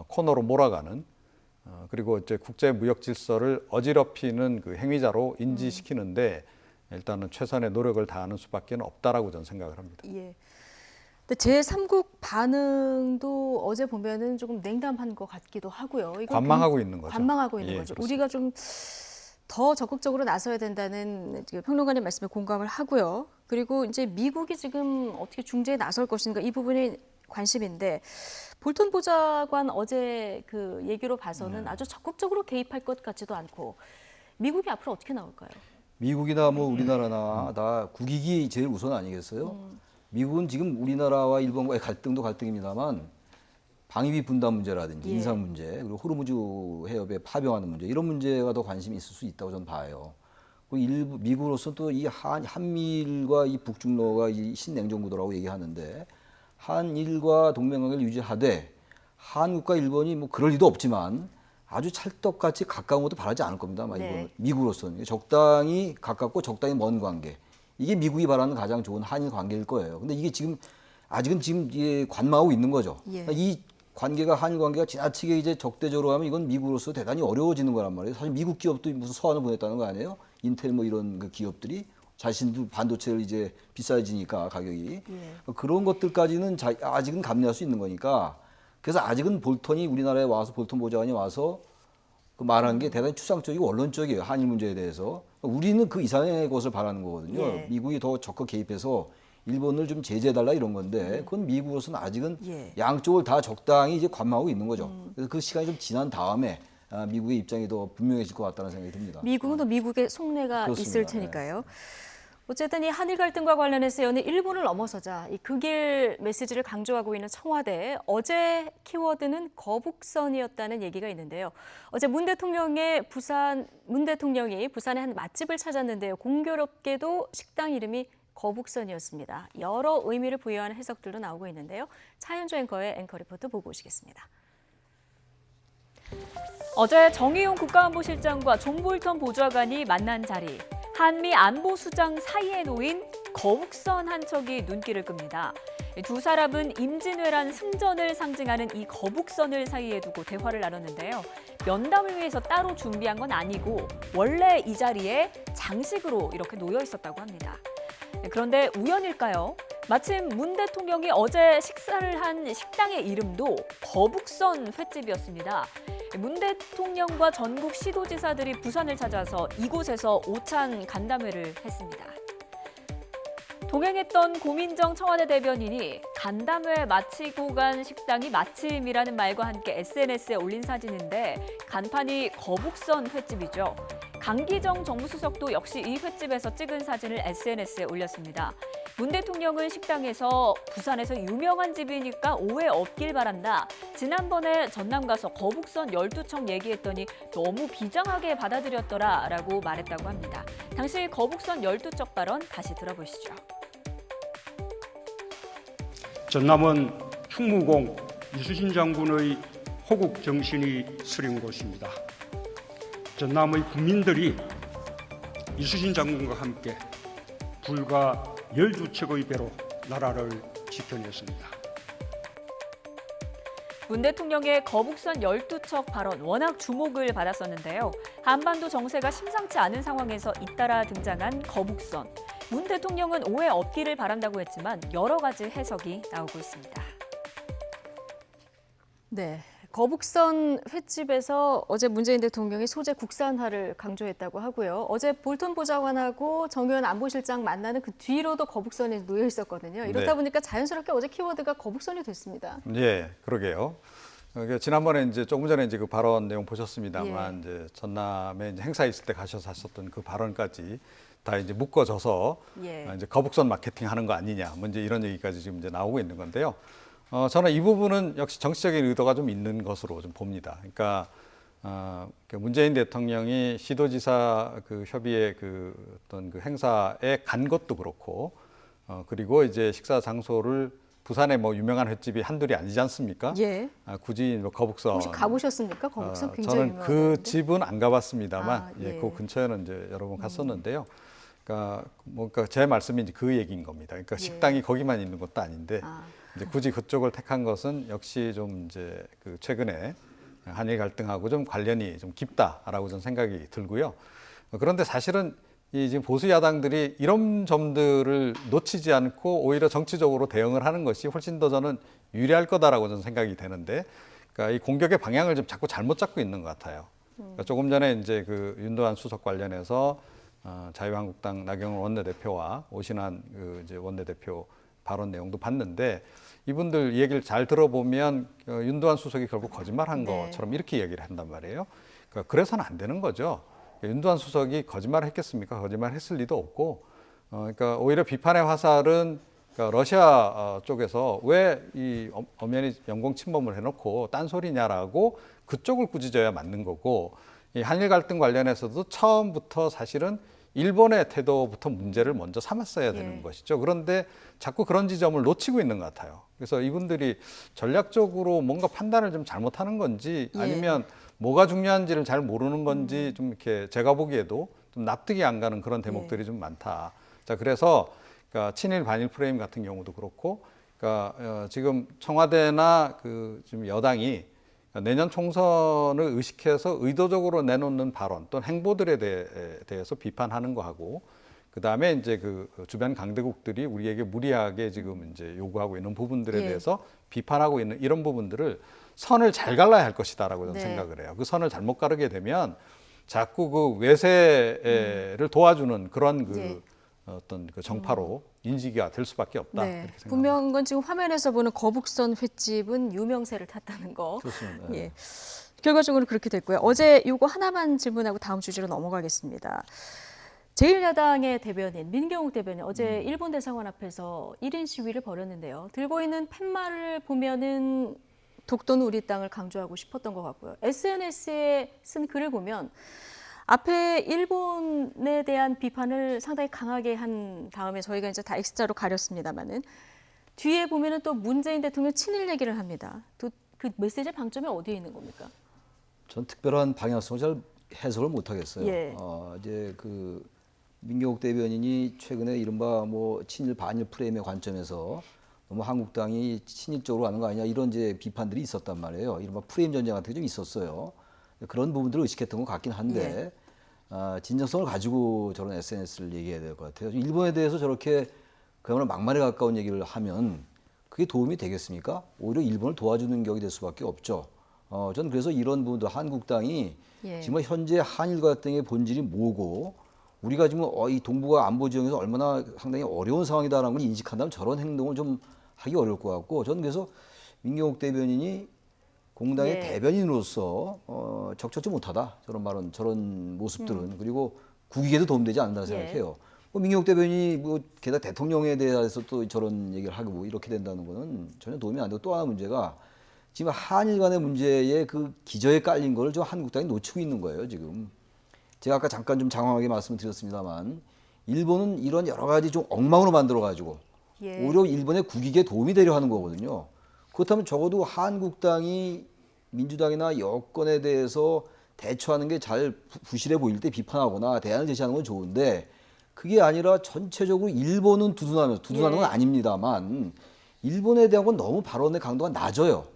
코너로 몰아가는 그리고 이제 국제 무역 질서를 어지럽히는 그 행위자로 인지시키는데 일단은 최선의 노력을 다하는 수밖에 없다라고 저는 생각을 합니다. 근데 제3국 반응도 어제 보면은 조금 냉담한 것 같기도 하고요. 관망하고 있는 거죠. 관망하고 있는 거죠. 그렇습니다. 우리가 좀 더 적극적으로 나서야 된다는 평론가님 말씀에 공감을 하고요. 그리고 이제 미국이 지금 어떻게 중재에 나설 것인가 이 부분이 관심인데 볼턴 보좌관 어제 그 얘기로 봐서는 아주 적극적으로 개입할 것 같지도 않고 미국이 앞으로 어떻게 나올까요? 미국이나 뭐 우리나라나 다 국익이 제일 우선 아니겠어요? 미국은 지금 우리나라와 일본과의 갈등도 갈등입니다만 방위비 분담 문제라든지 인상 문제 그리고 호르무즈 해협에 파병하는 문제 이런 문제가 더 관심이 있을 수 있다고 저는 봐요. 일부 미국으로서는 또 이 한미일과 이 북중러가 이 신냉정구도라고 얘기하는데 한일과 동맹관계를 유지하되 한국과 일본이 뭐 그럴 리도 없지만 아주 찰떡같이 가까운 것도 바라지 않을 겁니다. 네. 미국으로서는 적당히 가깝고 적당히 먼 관계. 이게 미국이 바라는 가장 좋은 한일 관계일 거예요. 근데 이게 아직은 이게 관망하고 있는 거죠. 예. 이 관계가 한일 관계가 지나치게 이제 적대적으로 하면 이건 미국으로서 대단히 어려워지는 거란 말이에요. 사실 미국 기업도 무슨 서한을 보냈다는 거 아니에요? 인텔 뭐 이런 그 기업들이 자신들 반도체를 이제 비싸지니까 가격이 그런 것들까지는 아직은 감내할 수 있는 거니까 그래서 아직은 볼턴이 우리나라에 와서 볼턴 보좌관이 와서 그 말한 게 대단히 추상적이고 원론적이에요. 한일 문제에 대해서. 우리는 그 이상의 것을 바라는 거거든요. 예. 미국이 더 적극 개입해서 일본을 좀 제재해달라 이런 건데 그건 미국으로서는 아직은 양쪽을 다 적당히 이제 관망하고 있는 거죠. 그래서 그 시간이 좀 지난 다음에 미국의 입장이 더 분명해질 것 같다는 생각이 듭니다. 미국은 또 미국의 속내가 그렇습니다. 있을 테니까요. 어쨌든 이 한일 갈등과 관련해서 연일 일본을 넘어서자 이 극일 메시지를 강조하고 있는 청와대. 어제 키워드는 거북선이었다는 얘기가 있는데요. 어제 문 대통령이 부산의 한 맛집을 찾았는데요. 공교롭게도 식당 이름이 거북선이었습니다. 여러 의미를 부여하는 해석들도 나오고 있는데요. 차현주 앵커의 앵커 리포트 보고 오시겠습니다. 어제 정의용 국가안보실장과 존 볼턴 보좌관이 만난 자리. 한미 안보수장 사이에 놓인 거북선 한 척이 눈길을 끕니다. 두 사람은 임진왜란 승전을 상징하는 이 거북선을 사이에 두고 대화를 나눴는데요. 면담을 위해서 따로 준비한 건 아니고 원래 이 자리에 장식으로 이렇게 놓여 있었다고 합니다. 그런데 우연일까요? 마침 문 대통령이 어제 식사를 한 식당의 이름도 거북선 횟집이었습니다. 문 대통령과 전국 시도지사들이 부산을 찾아서 이곳에서 오찬 간담회를 했습니다. 동행했던 고민정 청와대 대변인이 간담회 마치고 간 식당이 마침이라는 말과 함께 SNS에 올린 사진인데 간판이 거북선 횟집이죠. 강기정 정무수석도 역시 이 횟집에서 찍은 사진을 SNS에 올렸습니다. 문 대통령은 식당에서 부산에서 유명한 집이니까 오해 없길 바란다. 지난번에 전남 가서 거북선 12척 얘기했더니 너무 비장하게 받아들였더라라고 말했다고 합니다. 당시 거북선 12척 발언 다시 들어보시죠. 전남은 충무공 이수신 장군의 호국 정신이 서린 곳입니다. 전남의 국민들이 이수신 장군과 함께 불과 12척의 배로 나라를 지켜냈습니다. 문 대통령의 거북선 12척 발언 워낙 주목을 받았었는데요. 한반도 정세가 심상치 않은 상황에서 잇따라 등장한 거북선. 문 대통령은 오해 없기를 바란다고 했지만 여러 가지 해석이 나오고 있습니다. 네, 거북선 횟집에서 어제 문재인 대통령이 소재 국산화를 강조했다고 하고요. 어제 볼턴 보좌관하고 정의원 안보실장 만나는 그 뒤로도 거북선이 놓여 있었거든요. 이렇다 보니까 자연스럽게 어제 키워드가 거북선이 됐습니다. 예, 그러게요. 지난번에 이제 조금 전에 이제 그 발언 내용 보셨습니다만 이제 전남에 이제 행사 있을 때 가셔서 하셨던 그 발언까지 다 이제 묶어져서 이제 거북선 마케팅 하는 거 아니냐, 뭐 이제 이런 얘기까지 지금 이제 나오고 있는 건데요. 저는 이 부분은 역시 정치적인 의도가 좀 있는 것으로 좀 봅니다. 그러니까 문재인 대통령이 시도지사 그 협의회 그 어떤 그 행사에 간 것도 그렇고, 그리고 이제 식사 장소를 부산에 뭐 유명한 횟집이 한둘이 아니지 않습니까? 예. 굳이 뭐 거북선 혹시 가보셨습니까? 거북선 굉장히 저는 유명한 그 집은 안 가봤습니다만, 예. 그 근처에는 이제 여러 번 갔었는데요. 그러니까 제 말씀이 이제 그 얘기인 겁니다. 그러니까 식당이 거기만 있는 것도 아닌데 이제 굳이 그쪽을 택한 것은 역시 좀 이제 그 최근에 한일 갈등하고 좀 관련이 좀 깊다라고 저는 생각이 들고요. 그런데 사실은 이 지금 보수 야당들이 이런 점들을 놓치지 않고 오히려 정치적으로 대응을 하는 것이 훨씬 더 저는 유리할 거다라고 저는 생각이 되는데, 그러니까 이 공격의 방향을 좀 자꾸 잘못 잡고 있는 것 같아요. 그러니까 조금 전에 이제 그 윤도한 수석 관련해서 자유한국당 나경원 원내대표와 오신환 그 이제 원내대표 발언 내용도 봤는데, 이분들 얘기를 잘 들어보면 윤도한 수석이 결국 거짓말한 것처럼 이렇게 얘기를 한단 말이에요. 그러니까 그래서는 안 되는 거죠. 윤도한 수석이 거짓말을 했겠습니까? 거짓말했을 리도 없고, 그러니까 오히려 비판의 화살은 그러니까 러시아 쪽에서 왜 이 엄연히 영공 침범을 해놓고 딴소리냐라고 그쪽을 꾸짖어야 맞는 거고, 이 한일 갈등 관련해서도 처음부터 사실은 일본의 태도부터 문제를 먼저 삼았어야 되는 것이죠. 그런데 자꾸 그런 지점을 놓치고 있는 것 같아요. 그래서 이분들이 전략적으로 뭔가 판단을 좀 잘못하는 건지 아니면 뭐가 중요한지를 잘 모르는 건지 좀 이렇게 제가 보기에도 좀 납득이 안 가는 그런 대목들이 좀 많다. 자, 그래서 그러니까 친일 반일 프레임 같은 경우도 그렇고, 그러니까 지금 청와대나 그 지금 여당이 내년 총선을 의식해서 의도적으로 내놓는 발언 또는 행보들에 대해서 비판하는 거하고, 그 다음에 이제 그 주변 강대국들이 우리에게 무리하게 지금 이제 요구하고 있는 부분들에 대해서 비판하고 있는 이런 부분들을 선을 잘 갈라야 할 것이다라고 저는 생각을 해요. 그 선을 잘못 가르게 되면 자꾸 그 외세를 도와주는 그런 그 어떤 그 정파로 인지가 될 수밖에 없다. 이렇게 생각합니다. 분명한 건 지금 화면에서 보는 거북선 횟집은 유명세를 탔다는 거. 그렇습니다. 예. 결과적으로 그렇게 됐고요. 어제 이거 하나만 질문하고 다음 주제로 넘어가겠습니다. 제1야당의 대변인 민경욱 대변인 어제 일본 대사관 앞에서 1인 시위를 벌였는데요. 들고 있는 팻말을 보면은 독도는 우리 땅을 강조하고 싶었던 것 같고요. SNS에 쓴 글을 보면 앞에 일본에 대한 비판을 상당히 강하게 한 다음에 저희가 이제 다 X자로 가렸습니다만은 뒤에 보면은 또 문재인 대통령 친일 얘기를 합니다. 또 그 메시지의 방점이 어디에 있는 겁니까? 전 특별한 방향성을 잘 해석을 못 하겠어요. 이제 그 민경욱 대변인이 최근에 이른바 뭐 친일 반일 프레임의 관점에서 너무 한국당이 친일적으로 하는 거 아니냐 이런 이제 비판들이 있었단 말이에요. 이른바 프레임 전쟁 같은 게 좀 있었어요. 그런 부분들을 의식했던 것 같긴 한데 진정성을 가지고 저런 SNS를 얘기해야 될 것 같아요. 일본에 대해서 저렇게 그야말로 막말에 가까운 얘기를 하면 그게 도움이 되겠습니까? 오히려 일본을 도와주는 격이 될 수밖에 없죠. 저는 그래서 이런 부분도 한국당이 지금 현재 한일 갈등의 본질이 뭐고 우리가 지금 이 동북아 안보 지형에서 얼마나 상당히 어려운 상황이다라는 걸 인식한다면 저런 행동을 좀 하기 어려울 것 같고 저는 그래서 민경욱 대변인이 공당의 대변인으로서 적절치 못하다 저런 말은 저런 모습들은 그리고 국익에도 도움되지 않는다고 생각해요. 민경욱 대변인이 뭐 게다가 대통령에 대해서 또 저런 얘기를 하고 이렇게 된다는 거는 전혀 도움이 안 되고 또 하나 문제가 지금 한일 간의 문제에 그 기저에 깔린 걸 좀 한국당이 놓치고 있는 거예요 지금. 제가 아까 잠깐 좀 장황하게 말씀드렸습니다만 일본은 이런 여러 가지 좀 엉망으로 만들어가지고 오히려 일본의 국익에 도움이 되려 하는 거거든요. 그렇다면 적어도 한국당이 민주당이나 여권에 대해서 대처하는 게 잘 부실해 보일 때 비판하거나 대안을 제시하는 건 좋은데 그게 아니라 전체적으로 일본은 두둔하는 건 아닙니다만 일본에 대한 건 너무 발언의 강도가 낮아요.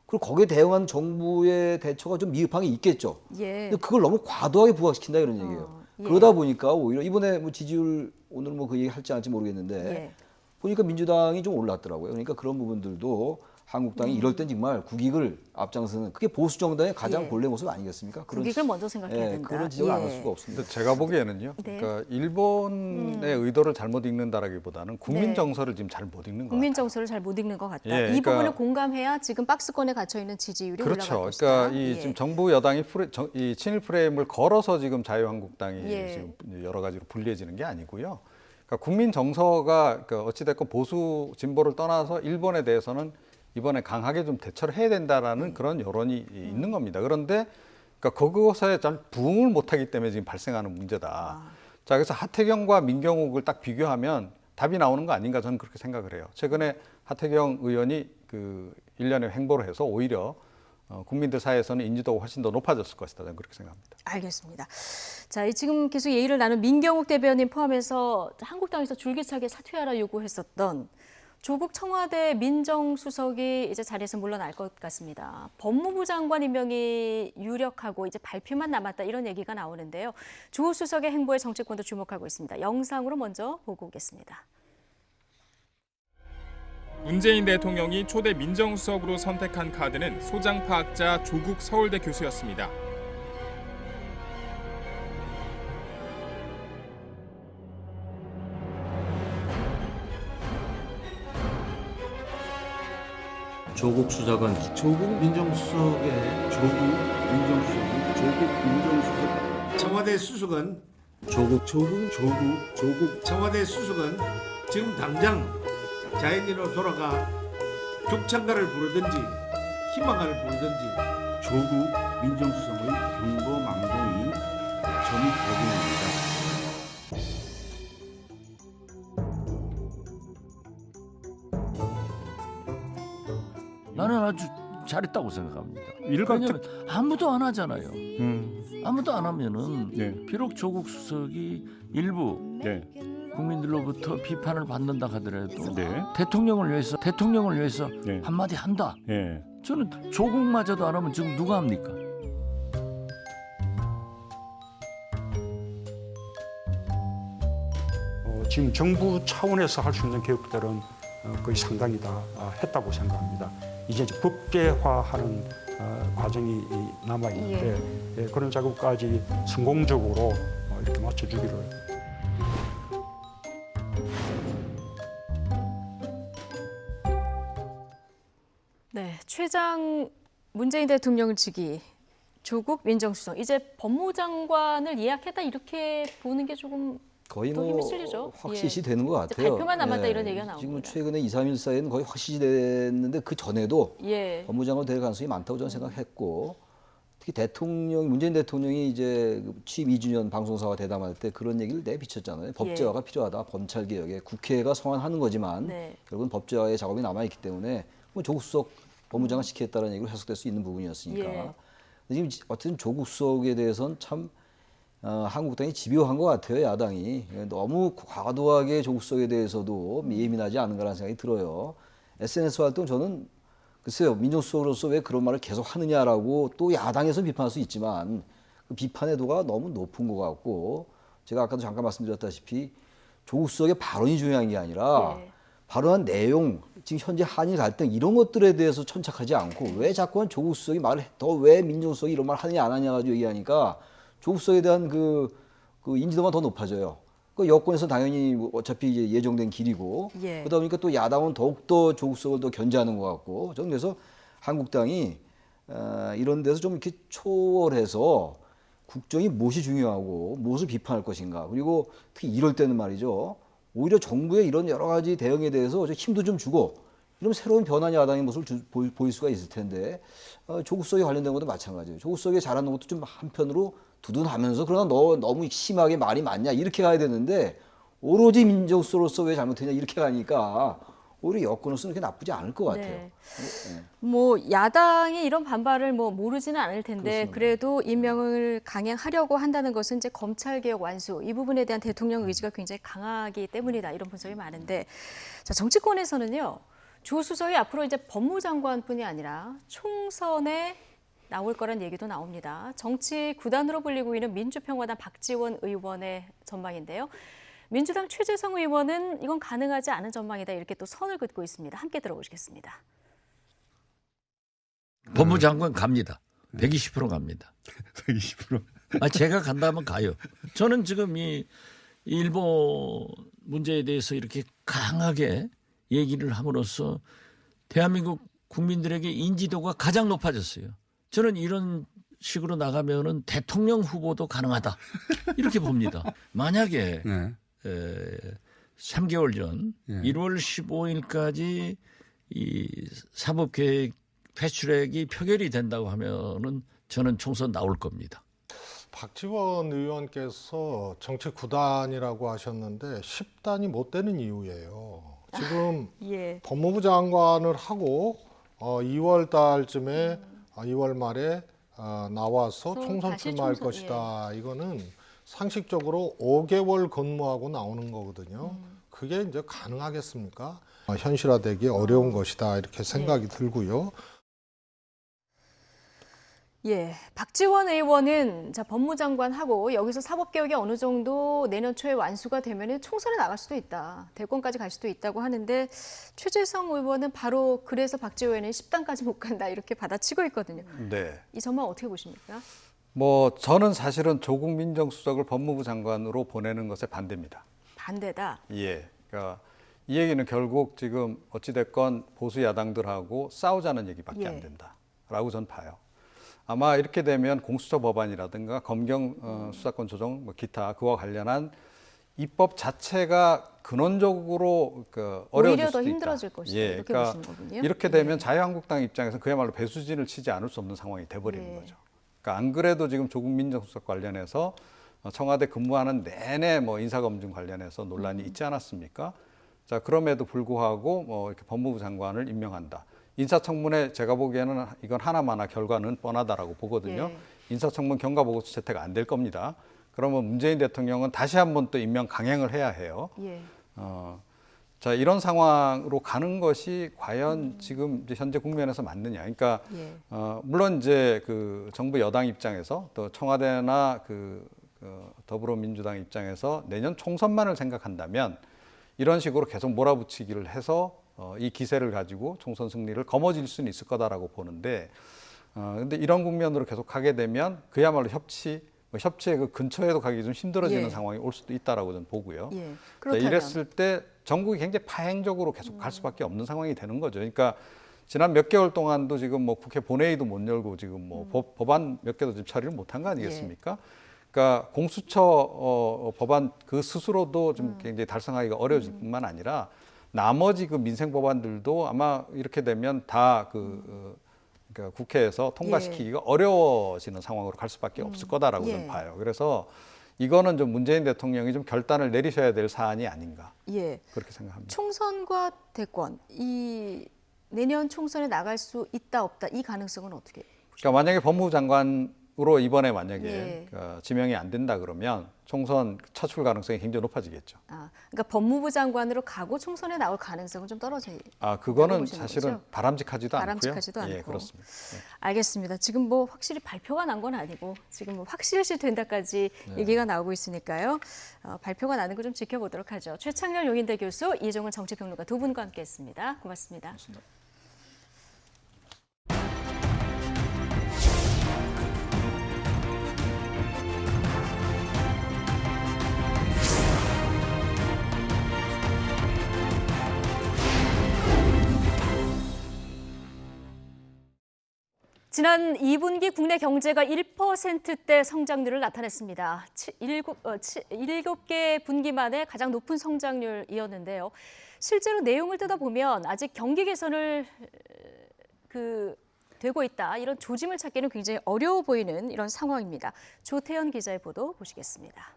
그리고 거기에 대응한 정부의 대처가 좀 미흡한 게 있겠죠. 근데 그걸 너무 과도하게 부각시킨다 이런 얘기예요. 그러다 보니까 오히려 이번에 뭐 지지율 오늘 뭐 그 얘기 할지 안 할지 모르겠는데 보니까 민주당이 좀 올랐더라고요. 그러니까 그런 부분들도 한국당이 이럴 땐 정말 국익을 앞장서는 그게 보수 정당의 가장 본래 모습 아니겠습니까? 국익을 먼저 생각해야 된다. 그런 지적을 안 할 수가 없습니다. 제가 보기에는요. 그러니까 일본의 의도를 잘못 읽는다라기보다는 국민 정서를 지금 잘 못 읽는 것 같아요. 국민 정서를 잘 못 읽는 것 같다. 이 부분을 공감해야 지금 박스권에 갇혀 있는 지지율이 올라갈 것이다. 그러니까 이 지금 정부 여당이 이 친일 프레임을 걸어서 지금 자유한국당이 지금 여러 가지로 불리해지는 게 아니고요. 그러니까 국민 정서가 그러니까 어찌됐건 보수 진보를 떠나서 일본에 대해서는 이번에 강하게 좀 대처를 해야 된다라는 그런 여론이 있는 겁니다. 그런데 그러니까 그것에 잘 부응을 못하기 때문에 지금 발생하는 문제다. 자, 그래서 하태경과 민경욱을 딱 비교하면 답이 나오는 거 아닌가 저는 그렇게 생각을 해요. 최근에 하태경 의원이 그 일련의 행보를 해서 오히려 국민들 사이에서는 인지도가 훨씬 더 높아졌을 것이다. 저는 그렇게 생각합니다. 알겠습니다. 자, 지금 계속 예의를 나눈 민경욱 대변인 포함해서 한국당에서 줄기차게 사퇴하라 요구했었던 조국 청와대 민정수석이 이제 자리에서 물러날 것 같습니다. 법무부 장관 임명이 유력하고 이제 발표만 남았다 이런 얘기가 나오는데요. 조 수석의 행보에 정치권도 주목하고 있습니다. 영상으로 먼저 보고 오겠습니다. 문재인 대통령이 초대 민정수석으로 선택한 카드는 소장파학자 조국 서울대 교수였습니다. 조국 수석은 조국 민정수석의 조국 민정수석 청와대 수석은 조국 청와대 수석은 지금 당장 자연인으로 돌아가 격찬가를 부르든지 희망가를 부르든지 조국 민정수석의 경고망동이 전 법인입니다. 나는 아주 잘했다고 생각합니다. 일각 왜냐하면 아무도 안 하잖아요. 아무도 안 하면은 네. 비록 조국 수석이 일부 네. 국민들로부터 비판을 받는다 하더라도 네. 대통령을 위해서 네. 한마디 한다. 네. 저는 조국마저도 안 하면 지금 누가 합니까? 지금 정부 차원에서 할 수 있는 개혁들은 거의 상당히 다 했다고 생각합니다. 이제 법제화하는 과정이 남아 있는데 그런 작업까지 성공적으로 이렇게 맞춰주기를. 네, 최장 문재인 대통령 측이 조국 민정수석 이제 법무장관을 예약했다 이렇게 보는 게 조금 거의 더 뭐 힘이 실리죠. 확실시 예. 되는 것 같아요. 발표만 남았다 이런 얘기가 나옵니다. 지금 최근에 2, 3일 사이에는 거의 확실시 됐는데 그 전에도 예. 법무장관 될 가능성이 많다고 저는 생각했고 특히 문재인 대통령이 이제 취임 2주년 방송사와 대담할 때 그런 얘기를 내비쳤잖아요. 법제화가 필요하다. 검찰 개혁에 국회가 성안하는 거지만 결국은 법제화의 작업이 남아 있기 때문에 뭐 조국 수석 법무장관 시키겠다는 얘기로 해석될 수 있는 부분이었으니까. 근데 지금 어쨌든 조국 수석에 대해서는 참 한국당이 집요한 것 같아요. 야당이 너무 과도하게 조국 수석에 대해서도 예민하지 않은가라는 생각이 들어요. SNS 활동 저는 글쎄요, 민정수석으로서 왜 그런 말을 계속 하느냐라고 또 야당에서 비판할 수 있지만 그 비판의 도가 너무 높은 것 같고 제가 아까도 잠깐 말씀드렸다시피 조국 수석의 발언이 중요한 게 아니라 발언한 내용, 지금 현재 한일 갈등 이런 것들에 대해서 천착하지 않고 왜 자꾸만 조국 수석이 말을 왜 민정수석이 이런 말 하느냐 안 하냐 가지고 얘기하니까 조국 수석에 대한 그 인지도가 더 높아져요. 그 여권에서 당연히 어차피 이제 예정된 길이고 그러다 보니까 또 야당은 더욱더 조국 수석을 더 견제하는 것 같고 저는 그래서 한국당이 이런 데서 좀 이렇게 초월해서 국정이 무엇이 중요하고 무엇을 비판할 것인가 그리고 특히 이럴 때는 말이죠. 오히려 정부의 이런 여러 가지 대응에 대해서 힘도 좀 주고 이러면 새로운 변화의 야당의 모습을 보일 수가 있을 텐데 조국 수석에 관련된 것도 마찬가지예요. 조국 수석이 잘하는 것도 좀 한편으로 두둔하면서 그러나 너무 심하게 말이 많냐 이렇게 가야 되는데 오로지 민정수석으로서 왜 잘못했냐 이렇게 가니까 오히려 여권으로서는 그렇게 나쁘지 않을 것 같아요. 뭐 야당이 이런 반발을 뭐 모르지는 않을 텐데 그렇습니다. 그래도 임명을 강행하려고 한다는 것은 이제 검찰 개혁 완수 이 부분에 대한 대통령 의지가 굉장히 강하기 때문이다 이런 분석이 많은데 자 정치권에서는요 조 수석이 앞으로 이제 법무장관뿐이 아니라 총선에 나올 거란 얘기도 나옵니다. 정치 구단으로 불리고 있는 민주평화당 박지원 의원의 전망인데요. 민주당 최재성 의원은 이건 가능하지 않은 전망이다 이렇게 또 선을 긋고 있습니다. 함께 들어보시겠습니다. 법무장관 갑니다. 120% 갑니다. 120%? 제가 간다면 가요. 저는 지금 이 일본 문제에 대해서 이렇게 강하게 얘기를 함으로써 대한민국 국민들에게 인지도가 가장 높아졌어요. 저는 이런 식으로 나가면은 대통령 후보도 가능하다 이렇게 봅니다. 만약에 3개월 전 1월 15일까지 이 사법계획 패스트트랙이 표결이 된다고 하면은 저는 총선 나올 겁니다. 박지원 의원께서 정치 구단이라고 하셨는데 10단이 못 되는 이유예요. 지금 법무부 장관을 하고 2월 달쯤에 2월 말에 나와서 총선 출마할 것이다. 이거는 상식적으로 5개월 근무하고 나오는 거거든요. 그게 이제 가능하겠습니까? 현실화되기 어려운 것이다. 이렇게 생각이 들고요. 박지원 의원은 법무장관하고 여기서 사법개혁이 어느 정도 내년 초에 완수가 되면 총선에 나갈 수도 있다. 대권까지 갈 수도 있다고 하는데 최재성 의원은 바로 그래서 박지원 의원은 10단까지 못 간다 이렇게 받아치고 있거든요. 네. 이 전망 어떻게 보십니까? 저는 사실은 조국 민정수석을 법무부 장관으로 보내는 것에 반대입니다. 반대다? 그러니까 이 얘기는 결국 지금 어찌됐건 보수 야당들하고 싸우자는 얘기밖에 안 된다라고 저는 봐요. 아마 이렇게 되면 공수처 법안이라든가 검경 수사권 조정 기타 그와 관련한 입법 자체가 근원적으로 어려워질 수도 있다. 오히려 더 힘들어질 것이다. 이렇게 보시는 거군요. 이렇게 되면 자유한국당 입장에서는 그야말로 배수진을 치지 않을 수 없는 상황이 돼버리는 거죠. 그러니까 안 그래도 지금 조국 민정수석 관련해서 청와대 근무하는 내내 인사검증 관련해서 논란이 있지 않았습니까? 자, 그럼에도 불구하고 이렇게 법무부 장관을 임명한다. 인사청문회 제가 보기에는 이건 하나마나 결과는 뻔하다라고 보거든요. 예. 인사청문 경과보고서 채택 안 될 겁니다. 그러면 문재인 대통령은 다시 한번 또 임명 강행을 해야 해요. 예. 자, 이런 상황으로 가는 것이 과연 지금 이제 현재 국면에서 맞느냐. 그러니까 예. 물론 이제 그 정부 여당 입장에서 또 청와대나 더불어민주당 입장에서 내년 총선만을 생각한다면 이런 식으로 계속 몰아붙이기를 해서 이 기세를 가지고 총선 승리를 거머쥘 수는 있을 거다라고 보는데 근데 이런 국면으로 계속 가게 되면 그야말로 협치의 그 근처에도 가기 좀 힘들어지는 예. 상황이 올 수도 있다라고 저는 보고요. 예. 자, 그렇다면 이랬을 때 전국이 굉장히 파행적으로 계속 갈 수밖에 없는 상황이 되는 거죠. 그러니까 지난 몇 개월 동안도 지금 뭐 국회 본회의도 못 열고 지금 뭐 법안 몇 개도 지금 처리를 못한 거 아니겠습니까? 그러니까 공수처 법안 그 스스로도 좀 굉장히 달성하기가 어려워질 뿐만 아니라 나머지 그 민생 법안들도 아마 이렇게 되면 다 그러니까 국회에서 통과시키기가 어려워지는 상황으로 갈 수밖에 없을 거다라고 저는 봐요. 그래서 이거는 좀 문재인 대통령이 좀 결단을 내리셔야 될 사안이 아닌가 그렇게 생각합니다. 총선과 대권 이 내년 총선에 나갈 수 있다 없다 이 가능성은 어떻게? 그러니까 만약에 법무부 장관으로 이번에 만약에 지명이 안 된다 그러면 총선 차출 가능성이 굉장히 높아지겠죠. 그러니까 법무부 장관으로 가고 총선에 나올 가능성은 좀 떨어져요. 그거는 사실은 거죠? 바람직하지도 않고요. 바람직하지도 않고. 예, 그렇습니다. 알겠습니다. 지금 뭐 확실히 발표가 난 건 아니고 지금 뭐 확실시 된다까지 얘기가 나오고 있으니까요. 발표가 나는 거 좀 지켜보도록 하죠. 최창렬 용인대 교수, 이종훈 정치평론가 두 분과 함께했습니다. 고맙습니다. 고맙습니다. 지난 2분기 국내 경제가 1%대 성장률을 나타냈습니다. 7개 분기 만에 가장 높은 성장률이었는데요. 실제로 내용을 뜯어보면 아직 경기 개선을 되고 있다. 이런 조짐을 찾기는 굉장히 어려워 보이는 이런 상황입니다. 조태현 기자의 보도 보시겠습니다.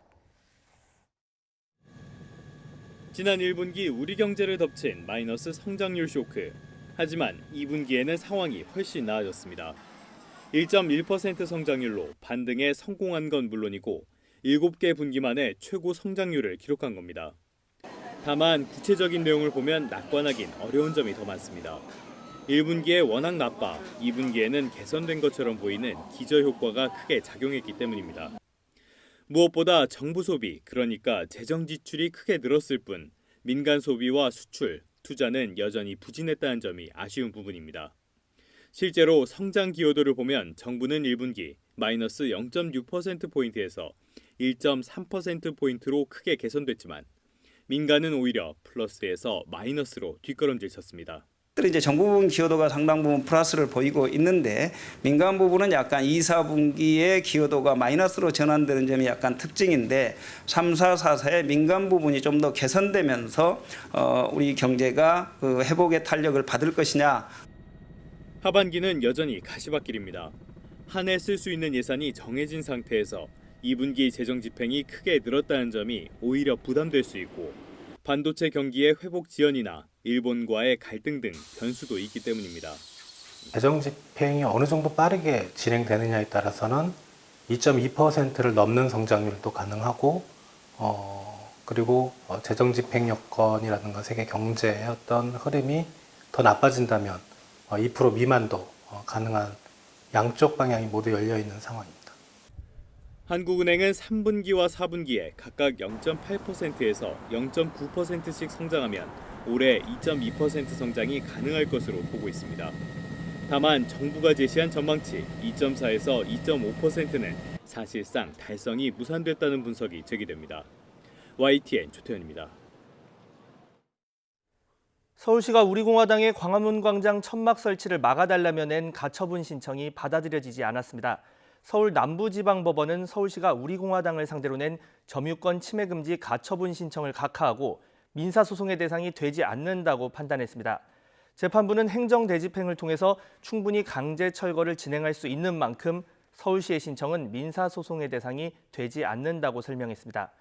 지난 1분기 우리 경제를 덮친 마이너스 성장률 쇼크. 하지만 2분기에는 상황이 훨씬 나아졌습니다. 1.1% 성장률로 반등에 성공한 건 물론이고 7개 분기 만에 최고 성장률을 기록한 겁니다. 다만 구체적인 내용을 보면 낙관하긴 어려운 점이 더 많습니다. 1분기에 워낙 나빠 2분기에는 개선된 것처럼 보이는 기저효과가 크게 작용했기 때문입니다. 무엇보다 정부 소비, 그러니까 재정 지출이 크게 늘었을 뿐 민간 소비와 수출, 투자는 여전히 부진했다는 점이 아쉬운 부분입니다. 실제로 성장 기여도를 보면 정부는 1분기 마이너스 0.6%포인트에서 1.3%포인트로 크게 개선됐지만 민간은 오히려 플러스에서 마이너스로 뒷걸음질 쳤습니다. 이제 정부 부분 기여도가 상당 부분 플러스를 보이고 있는데 민간 부분은 약간 2, 4분기의 기여도가 마이너스로 전환되는 점이 약간 특징인데 3, 4, 4사의 민간 부분이 좀 더 개선되면서 우리 경제가 그 회복의 탄력을 받을 것이냐. 하반기는 여전히 가시밭길입니다. 한 해 쓸 수 있는 예산이 정해진 상태에서 2분기 재정 집행이 크게 늘었다는 점이 오히려 부담될 수 있고 반도체 경기의 회복 지연이나 일본과의 갈등 등 변수도 있기 때문입니다. 재정 집행이 어느 정도 빠르게 진행되느냐에 따라서는 2.2%를 넘는 성장률도 가능하고 그리고 재정 집행 여건이라든가 세계 경제의 어떤 흐름이 더 나빠진다면 2% 미만도 가능한 양쪽 방향이 모두 열려 있는 상황입니다. 한국은행은 3분기와 4분기에 각각 0.8%에서 0.9%씩 성장하면 올해 2.2% 성장이 가능할 것으로 보고 있습니다. 다만 정부가 제시한 전망치 2.4에서 2.5%는 사실상 달성이 무산됐다는 분석이 제기됩니다. YTN 조태현입니다. 서울시가 우리공화당의 광화문 광장 천막 설치를 막아달라며 낸 가처분 신청이 받아들여지지 않았습니다. 서울 남부지방법원은 서울시가 우리공화당을 상대로 낸 점유권 침해 금지 가처분 신청을 각하하고 민사소송의 대상이 되지 않는다고 판단했습니다. 재판부는 행정대집행을 통해서 충분히 강제 철거를 진행할 수 있는 만큼 서울시의 신청은 민사소송의 대상이 되지 않는다고 설명했습니다.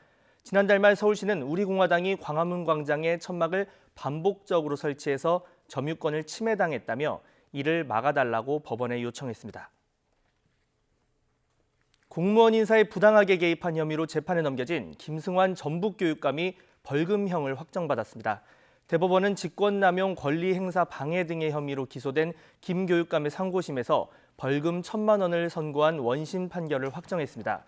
지난달 말 서울시는 우리공화당이 광화문 광장에 천막을 반복적으로 설치해서 점유권을 침해당했다며 이를 막아달라고 법원에 요청했습니다. 공무원 인사에 부당하게 개입한 혐의로 재판에 넘겨진 김승환 전북교육감이 벌금형을 확정받았습니다. 대법원은 직권남용, 권리행사 방해 등의 혐의로 기소된 김 교육감의 상고심에서 벌금 1,000만 원을 선고한 원심 판결을 확정했습니다.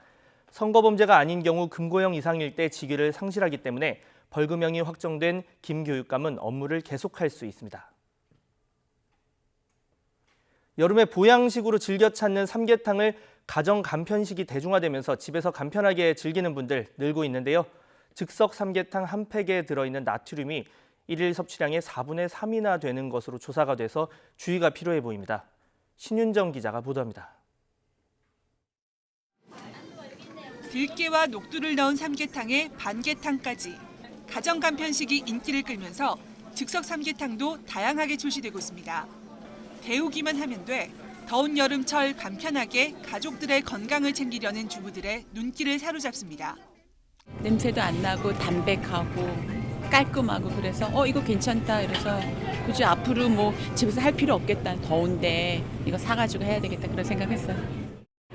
선거범죄가 아닌 경우 금고형 이상일 때 직위를 상실하기 때문에 벌금형이 확정된 김 교육감은 업무를 계속할 수 있습니다. 여름에 보양식으로 즐겨 찾는 삼계탕을 가정 간편식이 대중화되면서 집에서 간편하게 즐기는 분들 늘고 있는데요. 즉석 삼계탕 한 팩에 들어있는 나트륨이 일일 섭취량의 4분의 3이나 되는 것으로 조사가 돼서 주의가 필요해 보입니다. 신윤정 기자가 보도합니다. 들깨와 녹두를 넣은 삼계탕에 반계탕까지 가정 간편식이 인기를 끌면서 즉석 삼계탕도 다양하게 출시되고 있습니다. 데우기만 하면 돼 더운 여름철 간편하게 가족들의 건강을 챙기려는 주부들의 눈길을 사로잡습니다. 냄새도 안 나고 담백하고 깔끔하고 그래서 이거 괜찮다 이래서 굳이 앞으로 뭐 집에서 할 필요 없겠다. 더운데 이거 사가지고 해야 되겠다 그런 생각했어요.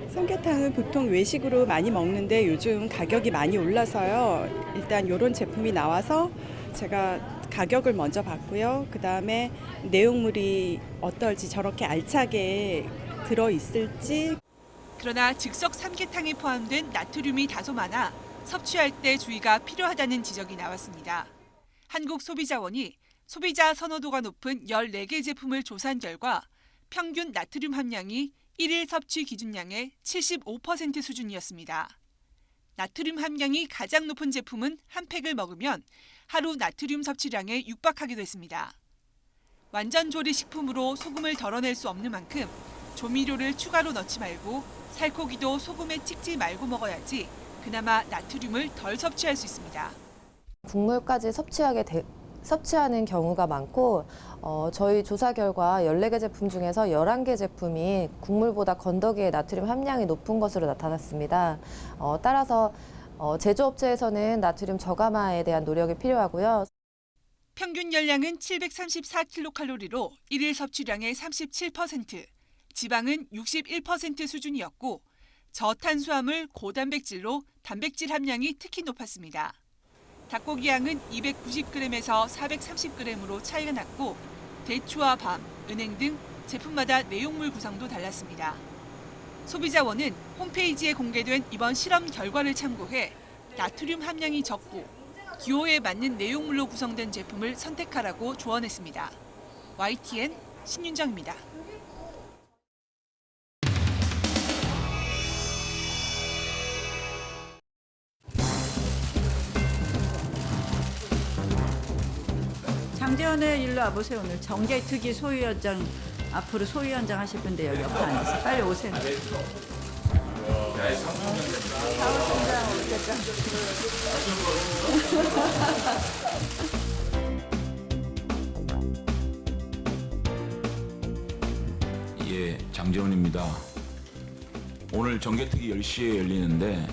삼계탕은 보통 외식으로 많이 먹는데 요즘 가격이 많이 올라서요. 일단 이런 제품이 나와서 제가 가격을 먼저 봤고요. 그다음에 내용물이 어떨지 저렇게 알차게 들어있을지. 그러나 즉석 삼계탕에 포함된 나트륨이 다소 많아 섭취할 때 주의가 필요하다는 지적이 나왔습니다. 한국소비자원이 소비자 선호도가 높은 14개 제품을 조사한 결과 평균 나트륨 함량이 1일 섭취 기준량의 75% 수준이었습니다. 나트륨 함량이 가장 높은 제품은 한 팩을 먹으면 하루 나트륨 섭취량에 육박하기도 했습니다. 완전 조리 식품으로 소금을 덜어낼 수 없는 만큼 조미료를 추가로 넣지 말고 살코기도 소금에 찍지 말고 먹어야지 그나마 나트륨을 덜 섭취할 수 있습니다. 국물까지 섭취하는 경우가 많고 저희 조사 결과 14개 제품 중에서 11개 제품이 국물보다 건더기의 나트륨 함량이 높은 것으로 나타났습니다. 따라서 제조업체에서는 나트륨 저감화에 대한 노력이 필요하고요. 평균 열량은 734kcal로 1일 섭취량의 37%, 지방은 61% 수준이었고 저탄수화물, 고단백질로 단백질 함량이 특히 높았습니다. 닭고기 양은 290g에서 430g으로 차이가 났고 대추와 밤, 은행 등 제품마다 내용물 구성도 달랐습니다. 소비자원은 홈페이지에 공개된 이번 실험 결과를 참고해 나트륨 함량이 적고 기호에 맞는 내용물로 구성된 제품을 선택하라고 조언했습니다. YTN 신윤정입니다. 장재원의 일로 와보세요. 오늘 정계특위 소위원장 앞으로 소위원장 하실 분데 여기 옆에 앉으세요. 빨리 오세요. 예, 장재원입니다. 오늘 정계특위 10시에 열리는데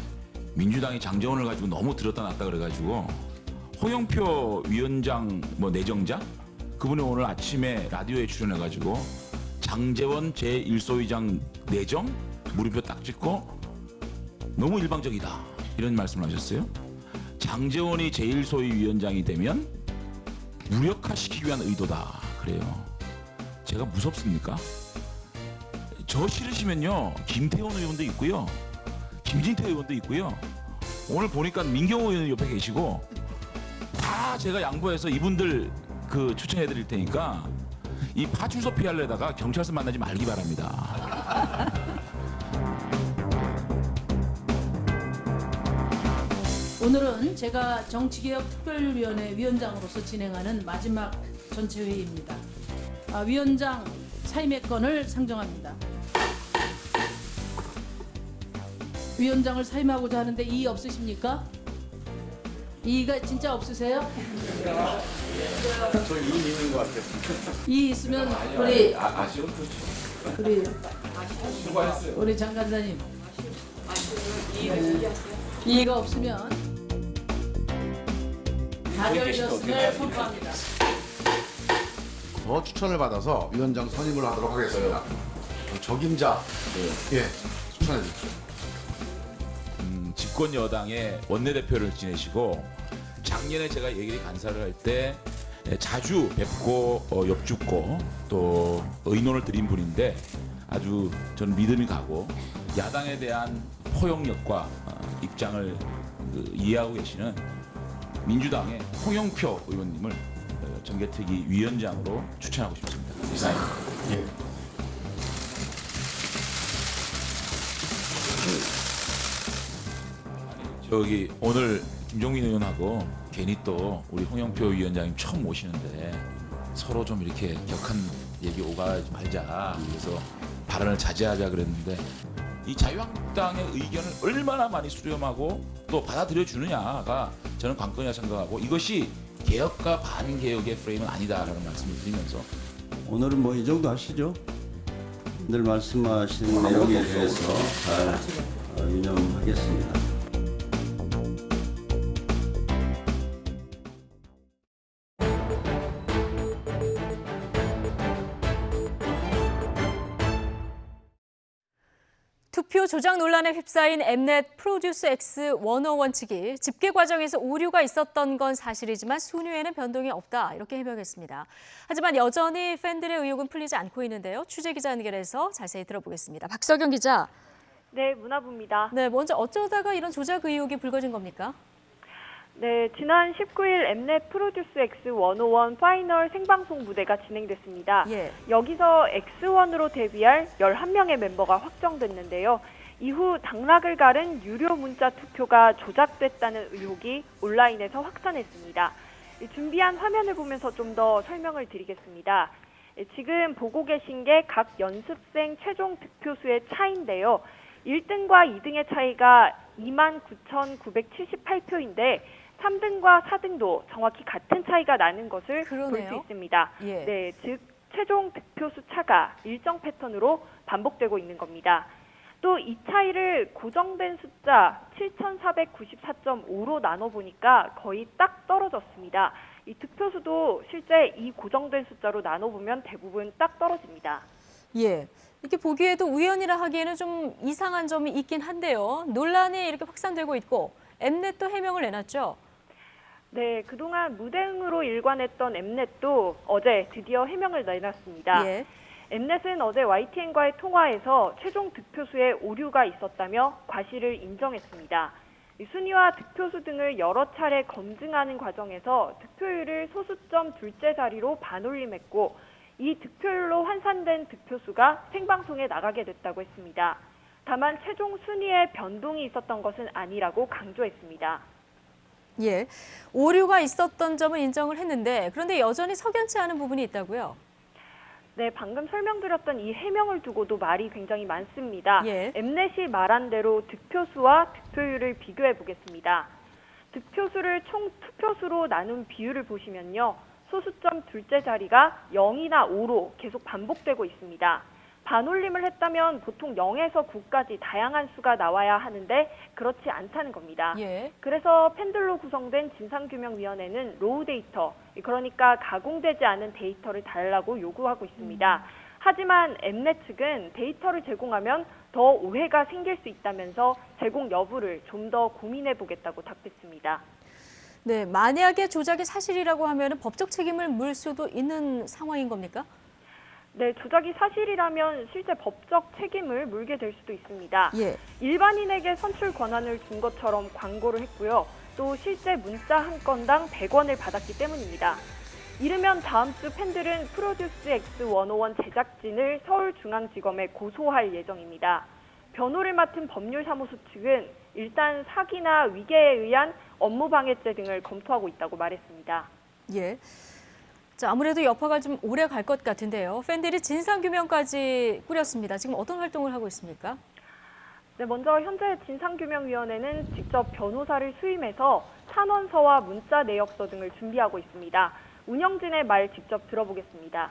민주당이 장재원을 가지고 너무 들었다 놨다 그래가지고 홍영표 위원장 내정자 그분이 오늘 아침에 라디오에 출연해가지고 장재원 제1소위장 내정 물음표 딱 찍고 너무 일방적이다 이런 말씀을 하셨어요. 장재원이 제1소위 위원장이 되면 무력화시키기 위한 의도다 그래요. 제가 무섭습니까? 저 싫으시면요 김태원 의원도 있고요 김진태 의원도 있고요 오늘 보니까 민경호 의원 옆에 계시고 다 제가 양보해서 이분들 추천해 드릴 테니까 이 파출소 피하려다가 경찰서 만나지 말기 바랍니다. 오늘은 제가 정치개혁특별위원회 위원장으로서 진행하는 마지막 전체회의입니다. 위원장 사임의건을 상정합니다. 위원장을 사임하고자 하는데 이의 없으십니까? 이의가 진짜 없으세요? 저 이의 있는 것 같아요. 이의 있으면 우리 장 간사님 이의가 없으면 가결되었음을 선포합니다. 더 추천을 받아서 위원장 선임을 하도록 하겠습니다. 적임자 추천해 주십시오. 집권 여당의 원내대표를 지내시고 작년에 제가 얘기를 간사를 할 때 자주 뵙고 엽죽고 또 의논을 드린 분인데 아주 저는 믿음이 가고 야당에 대한 포용력과 입장을 이해하고 계시는 민주당의 홍영표 의원님을 정개특위 위원장으로 추천하고 싶습니다. 이상입니다. 저기 오늘 김종민 의원하고 괜히 또 우리 홍영표 위원장님 처음 오시는데 서로 좀 이렇게 격한 얘기 오가지 말자. 그래서 발언을 자제하자 그랬는데 이 자유한국당의 의견을 얼마나 많이 수렴하고 또 받아들여 주느냐가 저는 관건이라 생각하고 이것이 개혁과 반개혁의 프레임은 아니다라는 말씀을 드리면서 오늘은 뭐 이 정도 하시죠. 늘 말씀하신 내용에 대해서 잘 유념하겠습니다. 투표 조작 논란에 휩싸인 엠넷 프로듀스 X 101 측이 집계 과정에서 오류가 있었던 건 사실이지만 순위에는 변동이 없다 이렇게 해명했습니다. 하지만 여전히 팬들의 의혹은 풀리지 않고 있는데요. 취재기자 연결해서 자세히 들어보겠습니다. 박석영 기자. 네, 문화부입니다. 네, 먼저 어쩌다가 이런 조작 의혹이 불거진 겁니까? 네, 지난 19일 엠넷 프로듀스 X101 파이널 생방송 무대가 진행됐습니다. 여기서 X1으로 데뷔할 11명의 멤버가 확정됐는데요. 이후 당락을 가른 유료 문자 투표가 조작됐다는 의혹이 온라인에서 확산했습니다. 준비한 화면을 보면서 좀 더 설명을 드리겠습니다. 지금 보고 계신 게 각 연습생 최종 득표수의 차이인데요. 1등과 2등의 차이가 29,978표인데 3등과 4등도 정확히 같은 차이가 나는 것을 볼 수 있습니다. 네, 즉 최종 득표수 차가 일정 패턴으로 반복되고 있는 겁니다. 또 이 차이를 고정된 숫자 7,494.5로 나눠보니까 거의 딱 떨어졌습니다. 이 득표수도 실제 이 고정된 숫자로 나눠보면 대부분 딱 떨어집니다. 예, 이렇게 보기에도 우연이라 하기에는 좀 이상한 점이 있긴 한데요. 논란이 이렇게 확산되고 있고 엠넷도 해명을 내놨죠? 네, 그동안 무대응으로 일관했던 엠넷도 어제 드디어 해명을 내놨습니다. 엠넷은 어제 YTN과의 통화에서 최종 득표수에 오류가 있었다며 과실을 인정했습니다. 순위와 득표수 등을 여러 차례 검증하는 과정에서 득표율을 소수점 둘째 자리로 반올림했고 이 득표율로 환산된 득표수가 생방송에 나가게 됐다고 했습니다. 다만 최종 순위에 변동이 있었던 것은 아니라고 강조했습니다. 예, 오류가 있었던 점은 인정을 했는데 그런데 여전히 석연치 않은 부분이 있다고요? 네, 방금 설명드렸던 이 해명을 두고도 말이 굉장히 많습니다. 엠넷이 말한 대로 득표수와 득표율을 비교해 보겠습니다. 득표수를 총 투표수로 나눈 비율을 보시면요. 소수점 둘째 자리가 0이나 5로 계속 반복되고 있습니다. 반올림을 했다면 보통 0에서 9까지 다양한 수가 나와야 하는데 그렇지 않다는 겁니다. 그래서 팬들로 구성된 진상규명위원회는 로우 데이터, 그러니까 가공되지 않은 데이터를 달라고 요구하고 있습니다. 하지만 엠넷 측은 데이터를 제공하면 더 오해가 생길 수 있다면서 제공 여부를 좀 더 고민해 보겠다고 답했습니다. 네, 만약에 조작이 사실이라고 하면 법적 책임을 물 수도 있는 상황인 겁니까? 네, 조작이 사실이라면 실제 법적 책임을 물게 될 수도 있습니다. 일반인에게 선출 권한을 준 것처럼 광고를 했고요. 또 실제 문자 한 건당 100원을 받았기 때문입니다. 이르면 다음 주 팬들은 프로듀스 X101 제작진을 서울중앙지검에 고소할 예정입니다. 변호를 맡은 법률사무소 측은 일단 사기나 위계에 의한 업무방해죄 등을 검토하고 있다고 말했습니다. 예. 자, 아무래도 여파가 좀 오래 갈 것 같은데요. 팬들이 진상규명까지 꾸렸습니다. 지금 어떤 활동을 하고 있습니까? 네, 먼저 현재 진상규명위원회는 직접 변호사를 수임해서 탄원서와 문자 내역서 등을 준비하고 있습니다. 운영진의 말 직접 들어보겠습니다.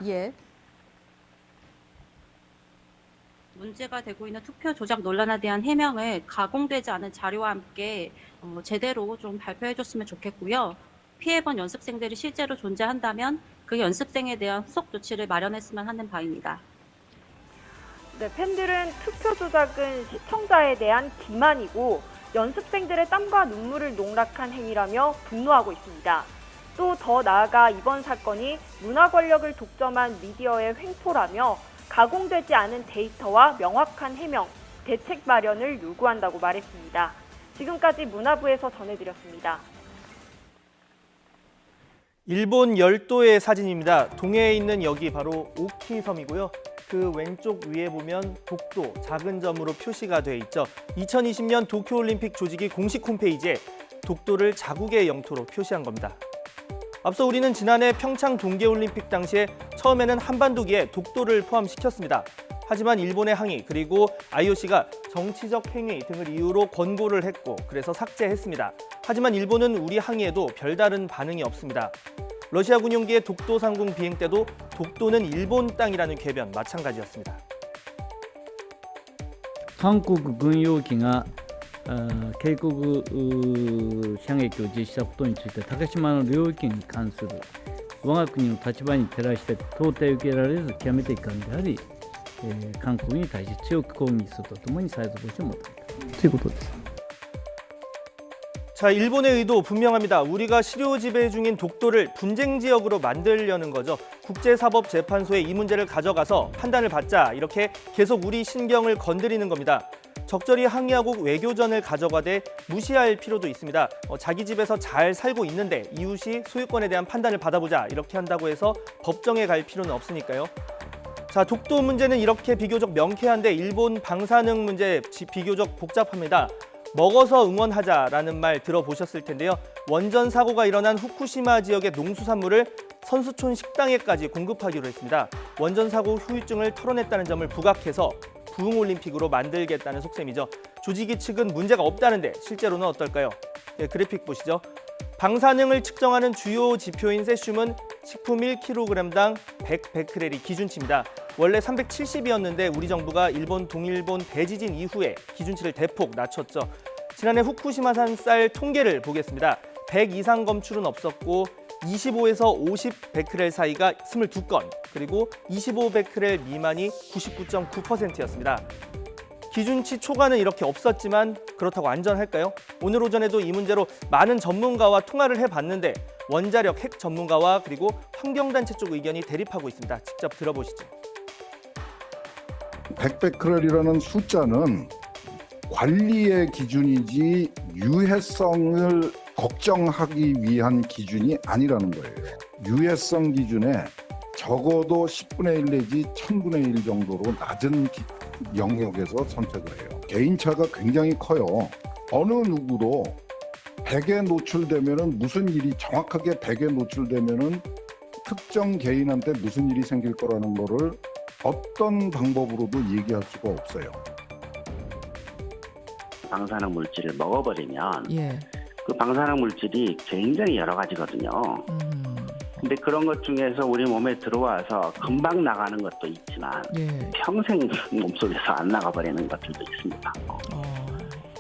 문제가 되고 있는 투표 조작 논란에 대한 해명을 가공되지 않은 자료와 함께 제대로 좀 발표해줬으면 좋겠고요. 피해본 연습생들이 실제로 존재한다면 그 연습생에 대한 후속 조치를 마련했으면 하는 바입니다. 네, 팬들은 투표 조작은 시청자에 대한 기만이고 연습생들의 땀과 눈물을 농락한 행위라며 분노하고 있습니다. 또 더 나아가 이번 사건이 문화 권력을 독점한 미디어의 횡포라며 가공되지 않은 데이터와 명확한 해명, 대책 마련을 요구한다고 말했습니다. 지금까지 문화부에서 전해드렸습니다. 일본 열도의 사진입니다. 동해에 있는 여기 바로 오키섬이고요. 그 왼쪽 위에 보면 독도 작은 점으로 표시가 돼 있죠. 2020년 도쿄올림픽 조직이 공식 홈페이지에 독도를 자국의 영토로 표시한 겁니다. 앞서 우리는 지난해 평창 동계올림픽 당시에 처음에는 한반도기에 독도를 포함시켰습니다. 하지만 일본의 항의 그리고 IOC가 정치적 행위 등을 이유로 권고를 했고 그래서 삭제했습니다. 하지만 일본은 우리 항의에도 별다른 반응이 없습니다. 러시아 군용기의 독도 상공 비행 때도 독도는 일본 땅이라는 궤변 마찬가지였습니다. 韓国軍用機が警告射撃を実施したことについて竹島の領域に関する我が国の立場に照らして到底受けられず極めて遺憾であり、韓国に対し強く抗議するとともに再発防止を求めたということです。 자, 일본의 의도 분명합니다. 우리가 실효 지배 중인 독도를 분쟁 지역으로 만들려는 거죠. 국제사법재판소에 이 문제를 가져가서 판단을 받자 이렇게 계속 우리 신경을 건드리는 겁니다. 적절히 항의하고 외교전을 가져가되 무시할 필요도 있습니다. 자기 집에서 잘 살고 있는데 이웃이 소유권에 대한 판단을 받아보자 이렇게 한다고 해서 법정에 갈 필요는 없으니까요. 자, 독도 문제는 이렇게 비교적 명쾌한데 일본 방사능 문제 비교적 복잡합니다. 먹어서 응원하자라는 말 들어보셨을 텐데요. 원전 사고가 일어난 후쿠시마 지역의 농수산물을 선수촌 식당에까지 공급하기로 했습니다. 원전 사고 후유증을 털어냈다는 점을 부각해서 부흥올림픽으로 만들겠다는 속셈이죠. 조직위 측은 문제가 없다는데 실제로는 어떨까요? 네, 그래픽 보시죠. 방사능을 측정하는 주요 지표인 세슘은 식품 1kg당 100베크렐이 기준치입니다. 원래 370이었는데 우리 정부가 일본 동일본 대지진 이후에 기준치를 대폭 낮췄죠. 지난해 후쿠시마산 쌀 통계를 보겠습니다. 100 이상 검출은 없었고 25에서 50 베크렐 사이가 22건, 그리고 25 베크렐 미만이 99.9%였습니다. 기준치 초과는 이렇게 없었지만 그렇다고 안전할까요? 오늘 오전에도 이 문제로 많은 전문가와 통화를 해봤는데 원자력 핵 전문가와 그리고 환경단체 쪽 의견이 대립하고 있습니다. 직접 들어보시죠. 100베크렐이라는 숫자는 관리의 기준이지 유해성을 걱정하기 위한 기준이 아니라는 거예요. 유해성 기준에 적어도 10분의 1 내지 1000분의 1 정도로 낮은 영역에서 선택을 해요. 개인차가 굉장히 커요. 어느 누구도 100에 노출되면은 무슨 일이 정확하게 100에 노출되면은 특정 개인한테 무슨 일이 생길 거라는 거를 어떤 방법으로도 얘기할 수가 없어요. 방사능 물질을 먹어버리면 그 방사능 물질이 굉장히 여러 가지거든요. 근데 그런 것 중에서 우리 몸에 들어와서 금방 나가는 것도 있지만 평생 몸속에서 안 나가버리는 것들도 있습니다.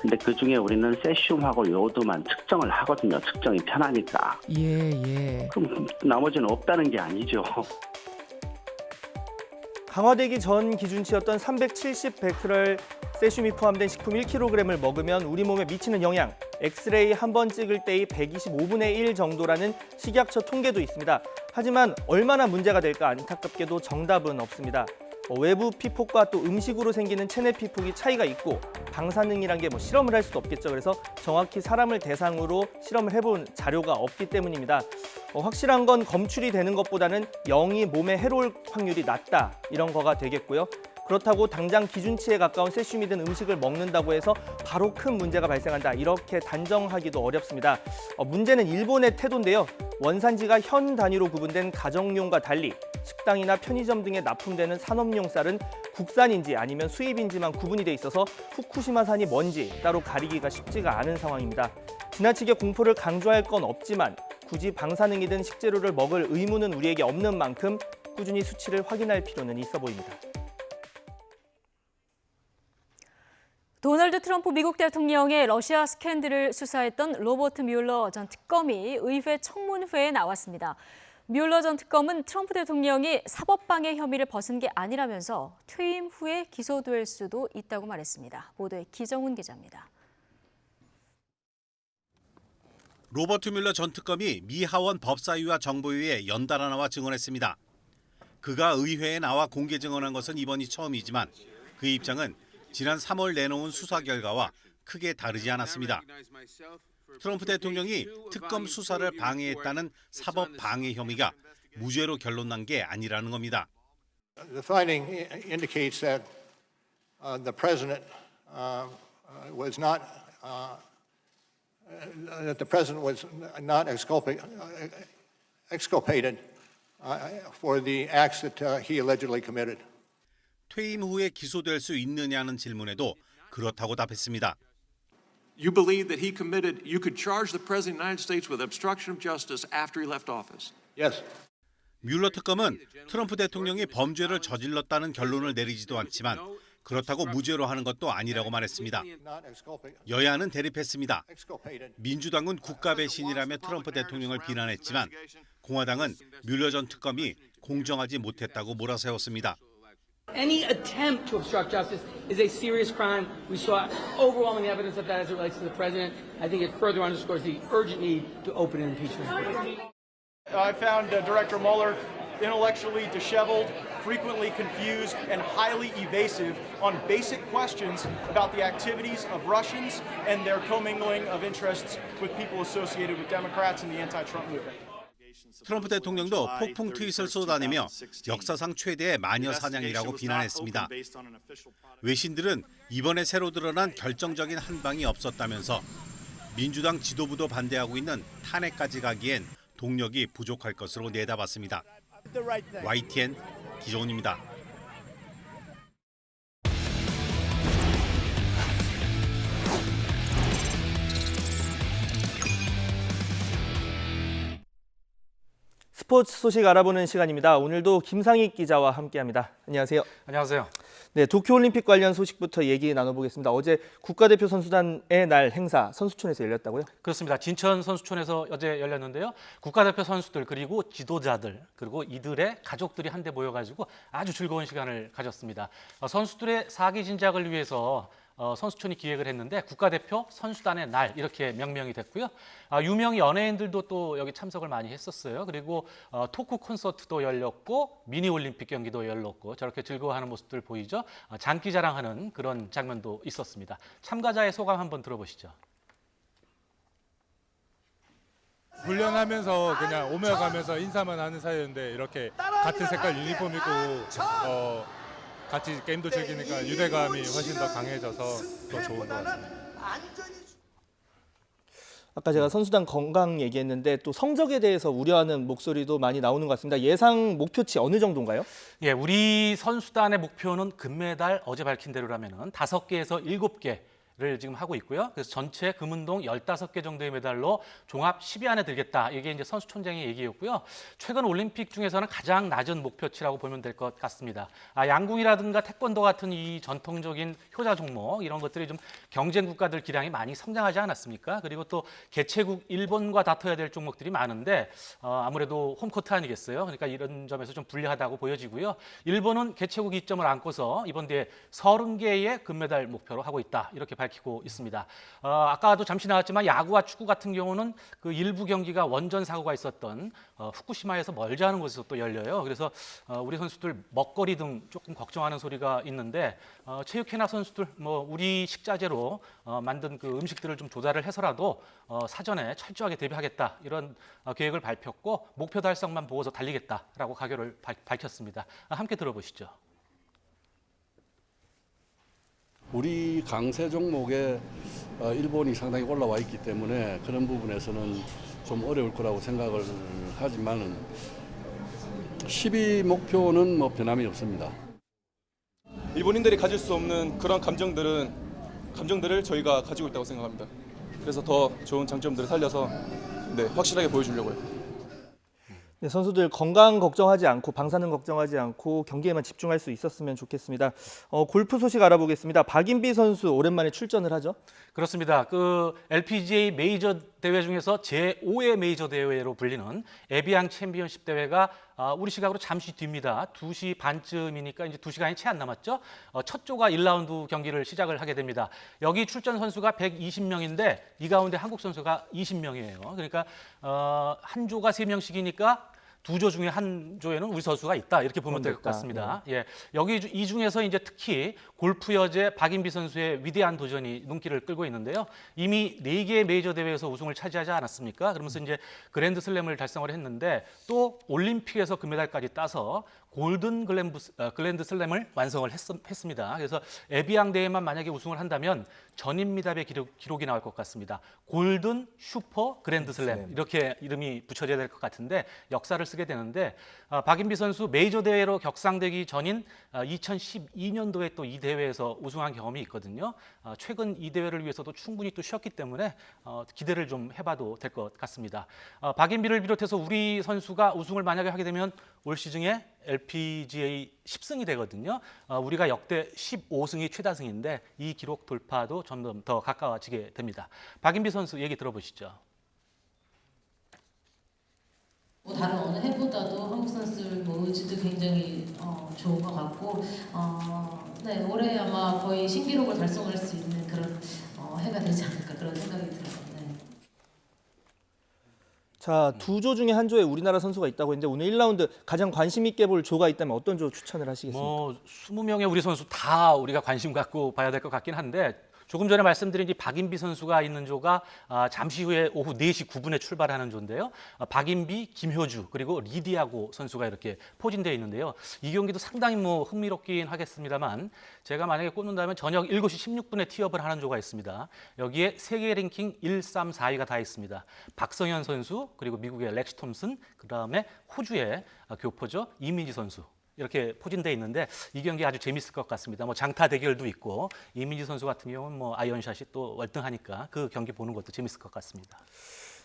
근데 그 중에 우리는 세슘하고 요도만 측정을 하거든요. 측정이 편하니까. 그럼 나머지는 없다는 게 아니죠. 강화되기 전 기준치였던 370 베크렐 세슘이 포함된 식품 1kg을 먹으면 우리 몸에 미치는 영향, 엑스레이 한 번 찍을 때의 125분의 1 정도라는 식약처 통계도 있습니다. 하지만 얼마나 문제가 될까 안타깝게도 정답은 없습니다. 외부 피폭과 또 음식으로 생기는 체내 피폭이 차이가 있고 방사능이란 게 실험을 할 수도 없겠죠. 그래서 정확히 사람을 대상으로 실험을 해본 자료가 없기 때문입니다. 확실한 건 검출이 되는 것보다는 영이 몸에 해로울 확률이 낮다 이런 거가 되겠고요. 그렇다고 당장 기준치에 가까운 세슘이든 음식을 먹는다고 해서 바로 큰 문제가 발생한다 이렇게 단정하기도 어렵습니다. 문제는 일본의 태도인데요. 원산지가 현 단위로 구분된 가정용과 달리 식당이나 편의점 등에 납품되는 산업용 쌀은 국산인지 아니면 수입인지만 구분이 돼 있어서 후쿠시마산이 뭔지 따로 가리기가 쉽지가 않은 상황입니다. 지나치게 공포를 강조할 건 없지만 굳이 방사능이든 식재료를 먹을 의무는 우리에게 없는 만큼 꾸준히 수치를 확인할 필요는 있어 보입니다. 도널드 트럼프 미국 대통령의 러시아 스캔들을 수사했던 로버트 뮬러 전 특검이 의회 청문회에 나왔습니다. 뮬러 전 특검은 트럼프 대통령이 사법방해 혐의를 벗은 게 아니라면서 퇴임 후에 기소될 수도 있다고 말했습니다. 보도에 기정훈 기자입니다. 로버트 뮬러 전 특검이 미 하원 법사위와 정보위에 연달아 나와 증언했습니다. 그가 의회에 나와 공개 증언한 것은 이번이 처음이지만 그의 입장은 지난 3월 내놓은 수사 결과와 크게 다르지 않았습니다. 트럼프 대통령이 특검 수사를 방해했다는 사법 방해 혐의가 무죄로 결론난 게 아니라는 겁니다. The finding indicates that the president was not that the president was not exculpated for the acts that he allegedly committed. 퇴임 후에 기소될 수 있느냐는 질문에도 그렇다고 답했습니다. You believe that he committed, you could charge the President of the United States with obstruction of justice after he left office? Yes. 뮬러 특검은 트럼프 대통령이 범죄를 저질렀다는 결론을 내리지도 않지만 그렇다고 무죄로 하는 것도 아니라고 말했습니다. 여야는 대립했습니다. 민주당은 국가 배신이라며 트럼프 대통령을 비난했지만 공화당은 뮬러 전 특검이 공정하지 못했다고 몰아세웠습니다. Any attempt to obstruct justice is a serious crime. We saw overwhelming evidence of that as it relates to the president. I think it further underscores the urgent need to open an impeachment inquiry. I found Director Mueller intellectually disheveled, frequently confused, and highly evasive on basic questions about the activities of Russians and their commingling of interests with people associated with Democrats and the anti-Trump movement. 트럼프 대통령도 폭풍 트윗을 쏟아내며 역사상 최대의 마녀 사냥이라고 비난했습니다. 외신들은 이번에 새로 드러난 결정적인 한 방이 없었다면서 민주당 지도부도 반대하고 있는 탄핵까지 가기엔 동력이 부족할 것으로 내다봤습니다. YTN 기정훈입니다. 스포츠 소식 알아보는 시간입니다. 오늘도 김상익 기자와 함께합니다. 안녕하세요. 안녕하세요. 네, 도쿄올림픽 관련 소식부터 얘기 나눠보겠습니다. 어제 국가대표 선수단의 날 행사 선수촌에서 열렸다고요? 그렇습니다. 진천 선수촌에서 어제 열렸는데요. 국가대표 선수들 그리고 지도자들 그리고 이들의 가족들이 한데 모여가지고 아주 즐거운 시간을 가졌습니다. 선수들의 사기 진작을 위해서 선수촌이 기획을 했는데 국가대표 선수단의 날 이렇게 명명이 됐고요. 유명 연예인들도 또 여기 참석을 많이 했었어요. 그리고 토크 콘서트도 열렸고 미니 올림픽 경기도 열렸고 저렇게 즐거워하는 모습들 보이죠. 장기 자랑하는 그런 장면도 있었습니다. 참가자의 소감 한번 들어보시죠. 훈련하면서 그냥 오며 가면서 인사만 하는 사이였는데 이렇게 같은 색깔 유니폼 입고 같이 게임도 즐기니까 유대감이 훨씬 더 강해져서 더 좋은 것 같습니다. 아까 제가 선수단 건강 얘기했는데 또 성적에 대해서 우려하는 목소리도 많이 나오는 것 같습니다. 예상 목표치 어느 정도인가요? 예, 우리 선수단의 목표는 금메달 어제 밝힌 대로라면은 5개에서 7개. 를 지금 하고 있고요. 그래서 전체 금운동 15개 정도의 메달로 종합 10위 안에 들겠다. 이게 이제 선수촌장의 얘기였고요. 최근 올림픽 중에서는 가장 낮은 목표치라고 보면 될 것 같습니다. 양궁이라든가 태권도 같은 이 전통적인 효자 종목 이런 것들이 좀 경쟁 국가들 기량이 많이 성장하지 않았습니까? 그리고 또 개최국 일본과 다퉈야 될 종목들이 많은데 아무래도 홈코트 아니겠어요? 그러니까 이런 점에서 좀 불리하다고 보여지고요. 일본은 개최국 2점을 안고서 이번 대회 30개의 금메달 목표로 하고 있다. 이렇게 밝히고 있습니다. 아까도 잠시 나왔지만 야구와 축구 같은 경우는 그 일부 경기가 원전 사고가 있었던 후쿠시마에서 멀지 않은 곳에서 또 열려요. 그래서 우리 선수들 먹거리 등 조금 걱정하는 소리가 있는데 체육회나 선수들 우리 식자재로 만든 그 음식들을 좀 조달을 해서라도 사전에 철저하게 대비하겠다 이런 계획을 밝혔고 목표 달성만 보고서 달리겠다라고 가결을 밝혔습니다. 함께 들어보시죠. 우리 강세 종목에 일본이 상당히 올라와 있기 때문에 그런 부분에서는 좀 어려울 거라고 생각을 하지만은 10위 목표는 변함이 없습니다. 일본인들이 가질 수 없는 그런 감정들을 저희가 가지고 있다고 생각합니다. 그래서 더 좋은 장점들을 살려서 확실하게 보여주려고요. 네, 선수들 건강 걱정하지 않고 방사능 걱정하지 않고 경기에만 집중할 수 있었으면 좋겠습니다. 골프 소식 알아보겠습니다. 박인비 선수 오랜만에 출전을 하죠? 그렇습니다. 그 LPGA 메이저 대회 중에서 제5의 메이저 대회로 불리는 에비앙 챔피언십 대회가 우리 시각으로 잠시 뒤입니다. 2시 반쯤이니까 이제 2시간이 채 안 남았죠. 첫 조가 1라운드 경기를 시작을 하게 됩니다. 여기 출전 선수가 120명인데 이 가운데 한국 선수가 20명이에요. 그러니까 한 조가 3명씩이니까 2조 중에 한 조에는 우리 선수가 있다 이렇게 보면 될 것 같습니다. 예, 여기 이 중에서 이제 특히 골프 여제 박인비 선수의 위대한 도전이 눈길을 끌고 있는데요. 이미 4개의 메이저 대회에서 우승을 차지하지 않았습니까? 그러면서 이제 그랜드 슬램을 달성을 했는데 또 올림픽에서 금메달까지 따서 골든 글랜드 슬램을 완성을 했습니다. 그래서 에비앙 대회만 만약에 우승을 한다면 전인미답의 기록이 나올 것 같습니다. 골든 슈퍼 그랜드 슬램 이렇게 이름이 붙여져야 될 것 같은데 역사를 쓰게 되는데 박인비 선수 메이저 대회로 격상되기 전인 2012년도에 또 이 대회에서 우승한 경험이 있거든요. 최근 이 대회를 위해서도 충분히 또 쉬었기 때문에 기대를 좀 해봐도 될 것 같습니다. 박인비를 비롯해서 우리 선수가 우승을 만약에 하게 되면 올 시즌에 LPGA 10승이 되거든요. 우리가 역대 15승이 최다승인데 이 기록 돌파도 점점 더 가까워지게 됩니다. 박인비 선수 얘기 들어보시죠. 다른 어느 해보다도 한국 선수들 의지도 굉장히 좋은 것 같고 네, 올해 아마 거의 신기록을 달성할 수 있는 그런 해가 되지 않을까 그런 생각이 들어요. 네. 자, 2조 중에 한 조에 우리나라 선수가 있다고 했는데 오늘 1라운드 가장 관심 있게 볼 조가 있다면 어떤 조 추천을 하시겠습니까? 뭐 20명의 우리 선수 다 우리가 관심 갖고 봐야 될 것 같긴 한데 조금 전에 말씀드린 이 박인비 선수가 있는 조가 잠시 후에 오후 4시 9분에 출발하는 조인데요. 박인비, 김효주 그리고 리디아고 선수가 이렇게 포진되어 있는데요. 이 경기도 상당히 뭐 흥미롭긴 하겠습니다만 제가 만약에 꼽는다면 저녁 7시 16분에 티업을 하는 조가 있습니다. 여기에 세계 랭킹 1, 3, 4위가 다 있습니다. 박성현 선수 그리고 미국의 렉시 톰슨 그다음에 호주의 교포죠. 이민지 선수. 이렇게 포진되어 있는데 이 경기 아주 재밌을 것 같습니다. 뭐 장타 대결도 있고 이민지 선수 같은 경우는 뭐 아이언샷이 또 월등하니까 그 경기 보는 것도 재밌을 것 같습니다.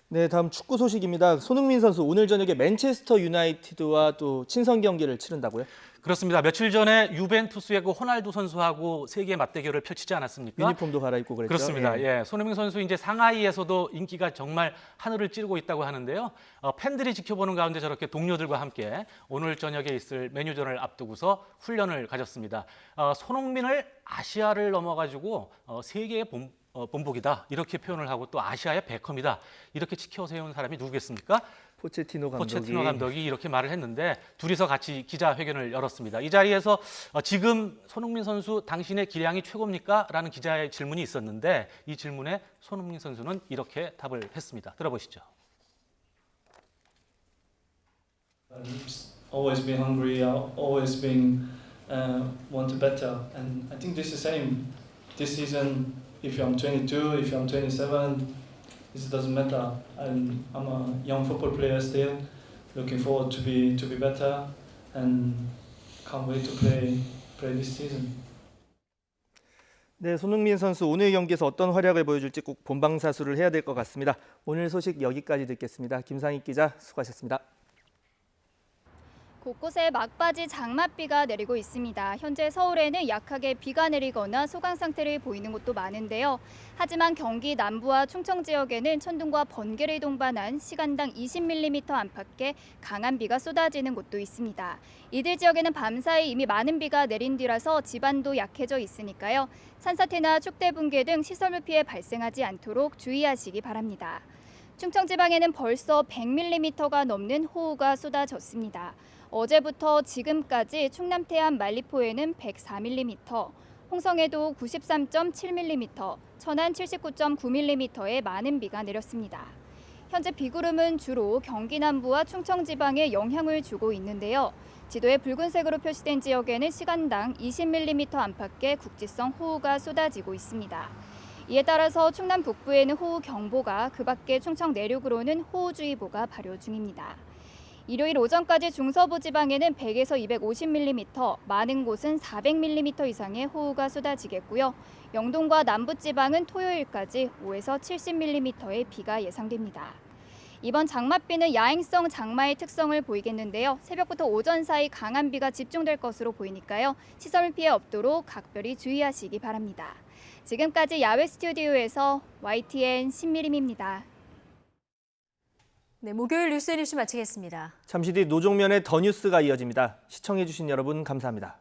네, 다음 축구 소식입니다. 손흥민 선수 오늘 저녁에 맨체스터 유나이티드와 또 친선 경기를 치른다고요? 그렇습니다. 며칠 전에 유벤투스의 그 호날두 선수하고 세계 맞대결을 펼치지 않았습니까? 유니폼도 갈아입고 그랬죠. 그렇습니다. 예, 손흥민 선수 이제 상하이에서도 인기가 정말 하늘을 찌르고 있다고 하는데요. 팬들이 지켜보는 가운데 저렇게 동료들과 함께 오늘 저녁에 있을 메뉴전을 앞두고서 훈련을 가졌습니다. 손흥민을 아시아를 넘어가지고 세계의 본보기다 이렇게 표현을 하고 또 아시아의 베컴이다 이렇게 지켜세운 사람이 누구겠습니까? 포체티노 감독이 이렇게 말을 했는데 둘이서 같이 기자회견을 열었습니다. 이 자리에서 지금 손흥민 선수 당신의 기량이 최고입니까? 라는 기자의 질문이 있었는데 이 질문에 손흥민 선수는 이렇게 답을 했습니다. 들어보시죠. Always been hungry, always been want to better, and I think this is the same this season. If I'm 22, if I'm 27, this doesn't matter. I'm a young football player still, looking forward to be better, and can't wait to play this season. 네, 손흥민 선수 오늘 경기에서 어떤 활약을 보여줄지 꼭 본방사수를 해야 될 것 같습니다. 오늘 소식 여기까지 듣겠습니다. 김상익 기자 수고하셨습니다. 곳곳에 막바지 장맛비가 내리고 있습니다. 현재 서울에는 약하게 비가 내리거나 소강 상태를 보이는 곳도 많은데요. 하지만 경기 남부와 충청 지역에는 천둥과 번개를 동반한 시간당 20mm 안팎의 강한 비가 쏟아지는 곳도 있습니다. 이들 지역에는 밤사이 이미 많은 비가 내린 뒤라서 지반도 약해져 있으니까요. 산사태나 축대 붕괴 등 시설물 피해 발생하지 않도록 주의하시기 바랍니다. 충청 지방에는 벌써 100mm가 넘는 호우가 쏟아졌습니다. 어제부터 지금까지 충남 태안 말리포에는 104mm, 홍성에도 93.7mm, 천안 79.9mm의 많은 비가 내렸습니다. 현재 비구름은 주로 경기 남부와 충청 지방에 영향을 주고 있는데요. 지도에 붉은색으로 표시된 지역에는 시간당 20mm 안팎의 국지성 호우가 쏟아지고 있습니다. 이에 따라서 충남 북부에는 호우경보가, 그 밖에 충청 내륙으로는 호우주의보가 발효 중입니다. 일요일 오전까지 중서부 지방에는 100에서 250mm, 많은 곳은 400mm 이상의 호우가 쏟아지겠고요. 영동과 남부지방은 토요일까지 5에서 70mm의 비가 예상됩니다. 이번 장맛비는 야행성 장마의 특성을 보이겠는데요. 새벽부터 오전 사이 강한 비가 집중될 것으로 보이니까요. 시설 피해 없도록 각별히 주의하시기 바랍니다. 지금까지 야외 스튜디오에서 YTN 신미림입니다. 네, 목요일 뉴스 마치겠습니다. 잠시 뒤 노종면의 더 뉴스가 이어집니다. 시청해주신 여러분 감사합니다.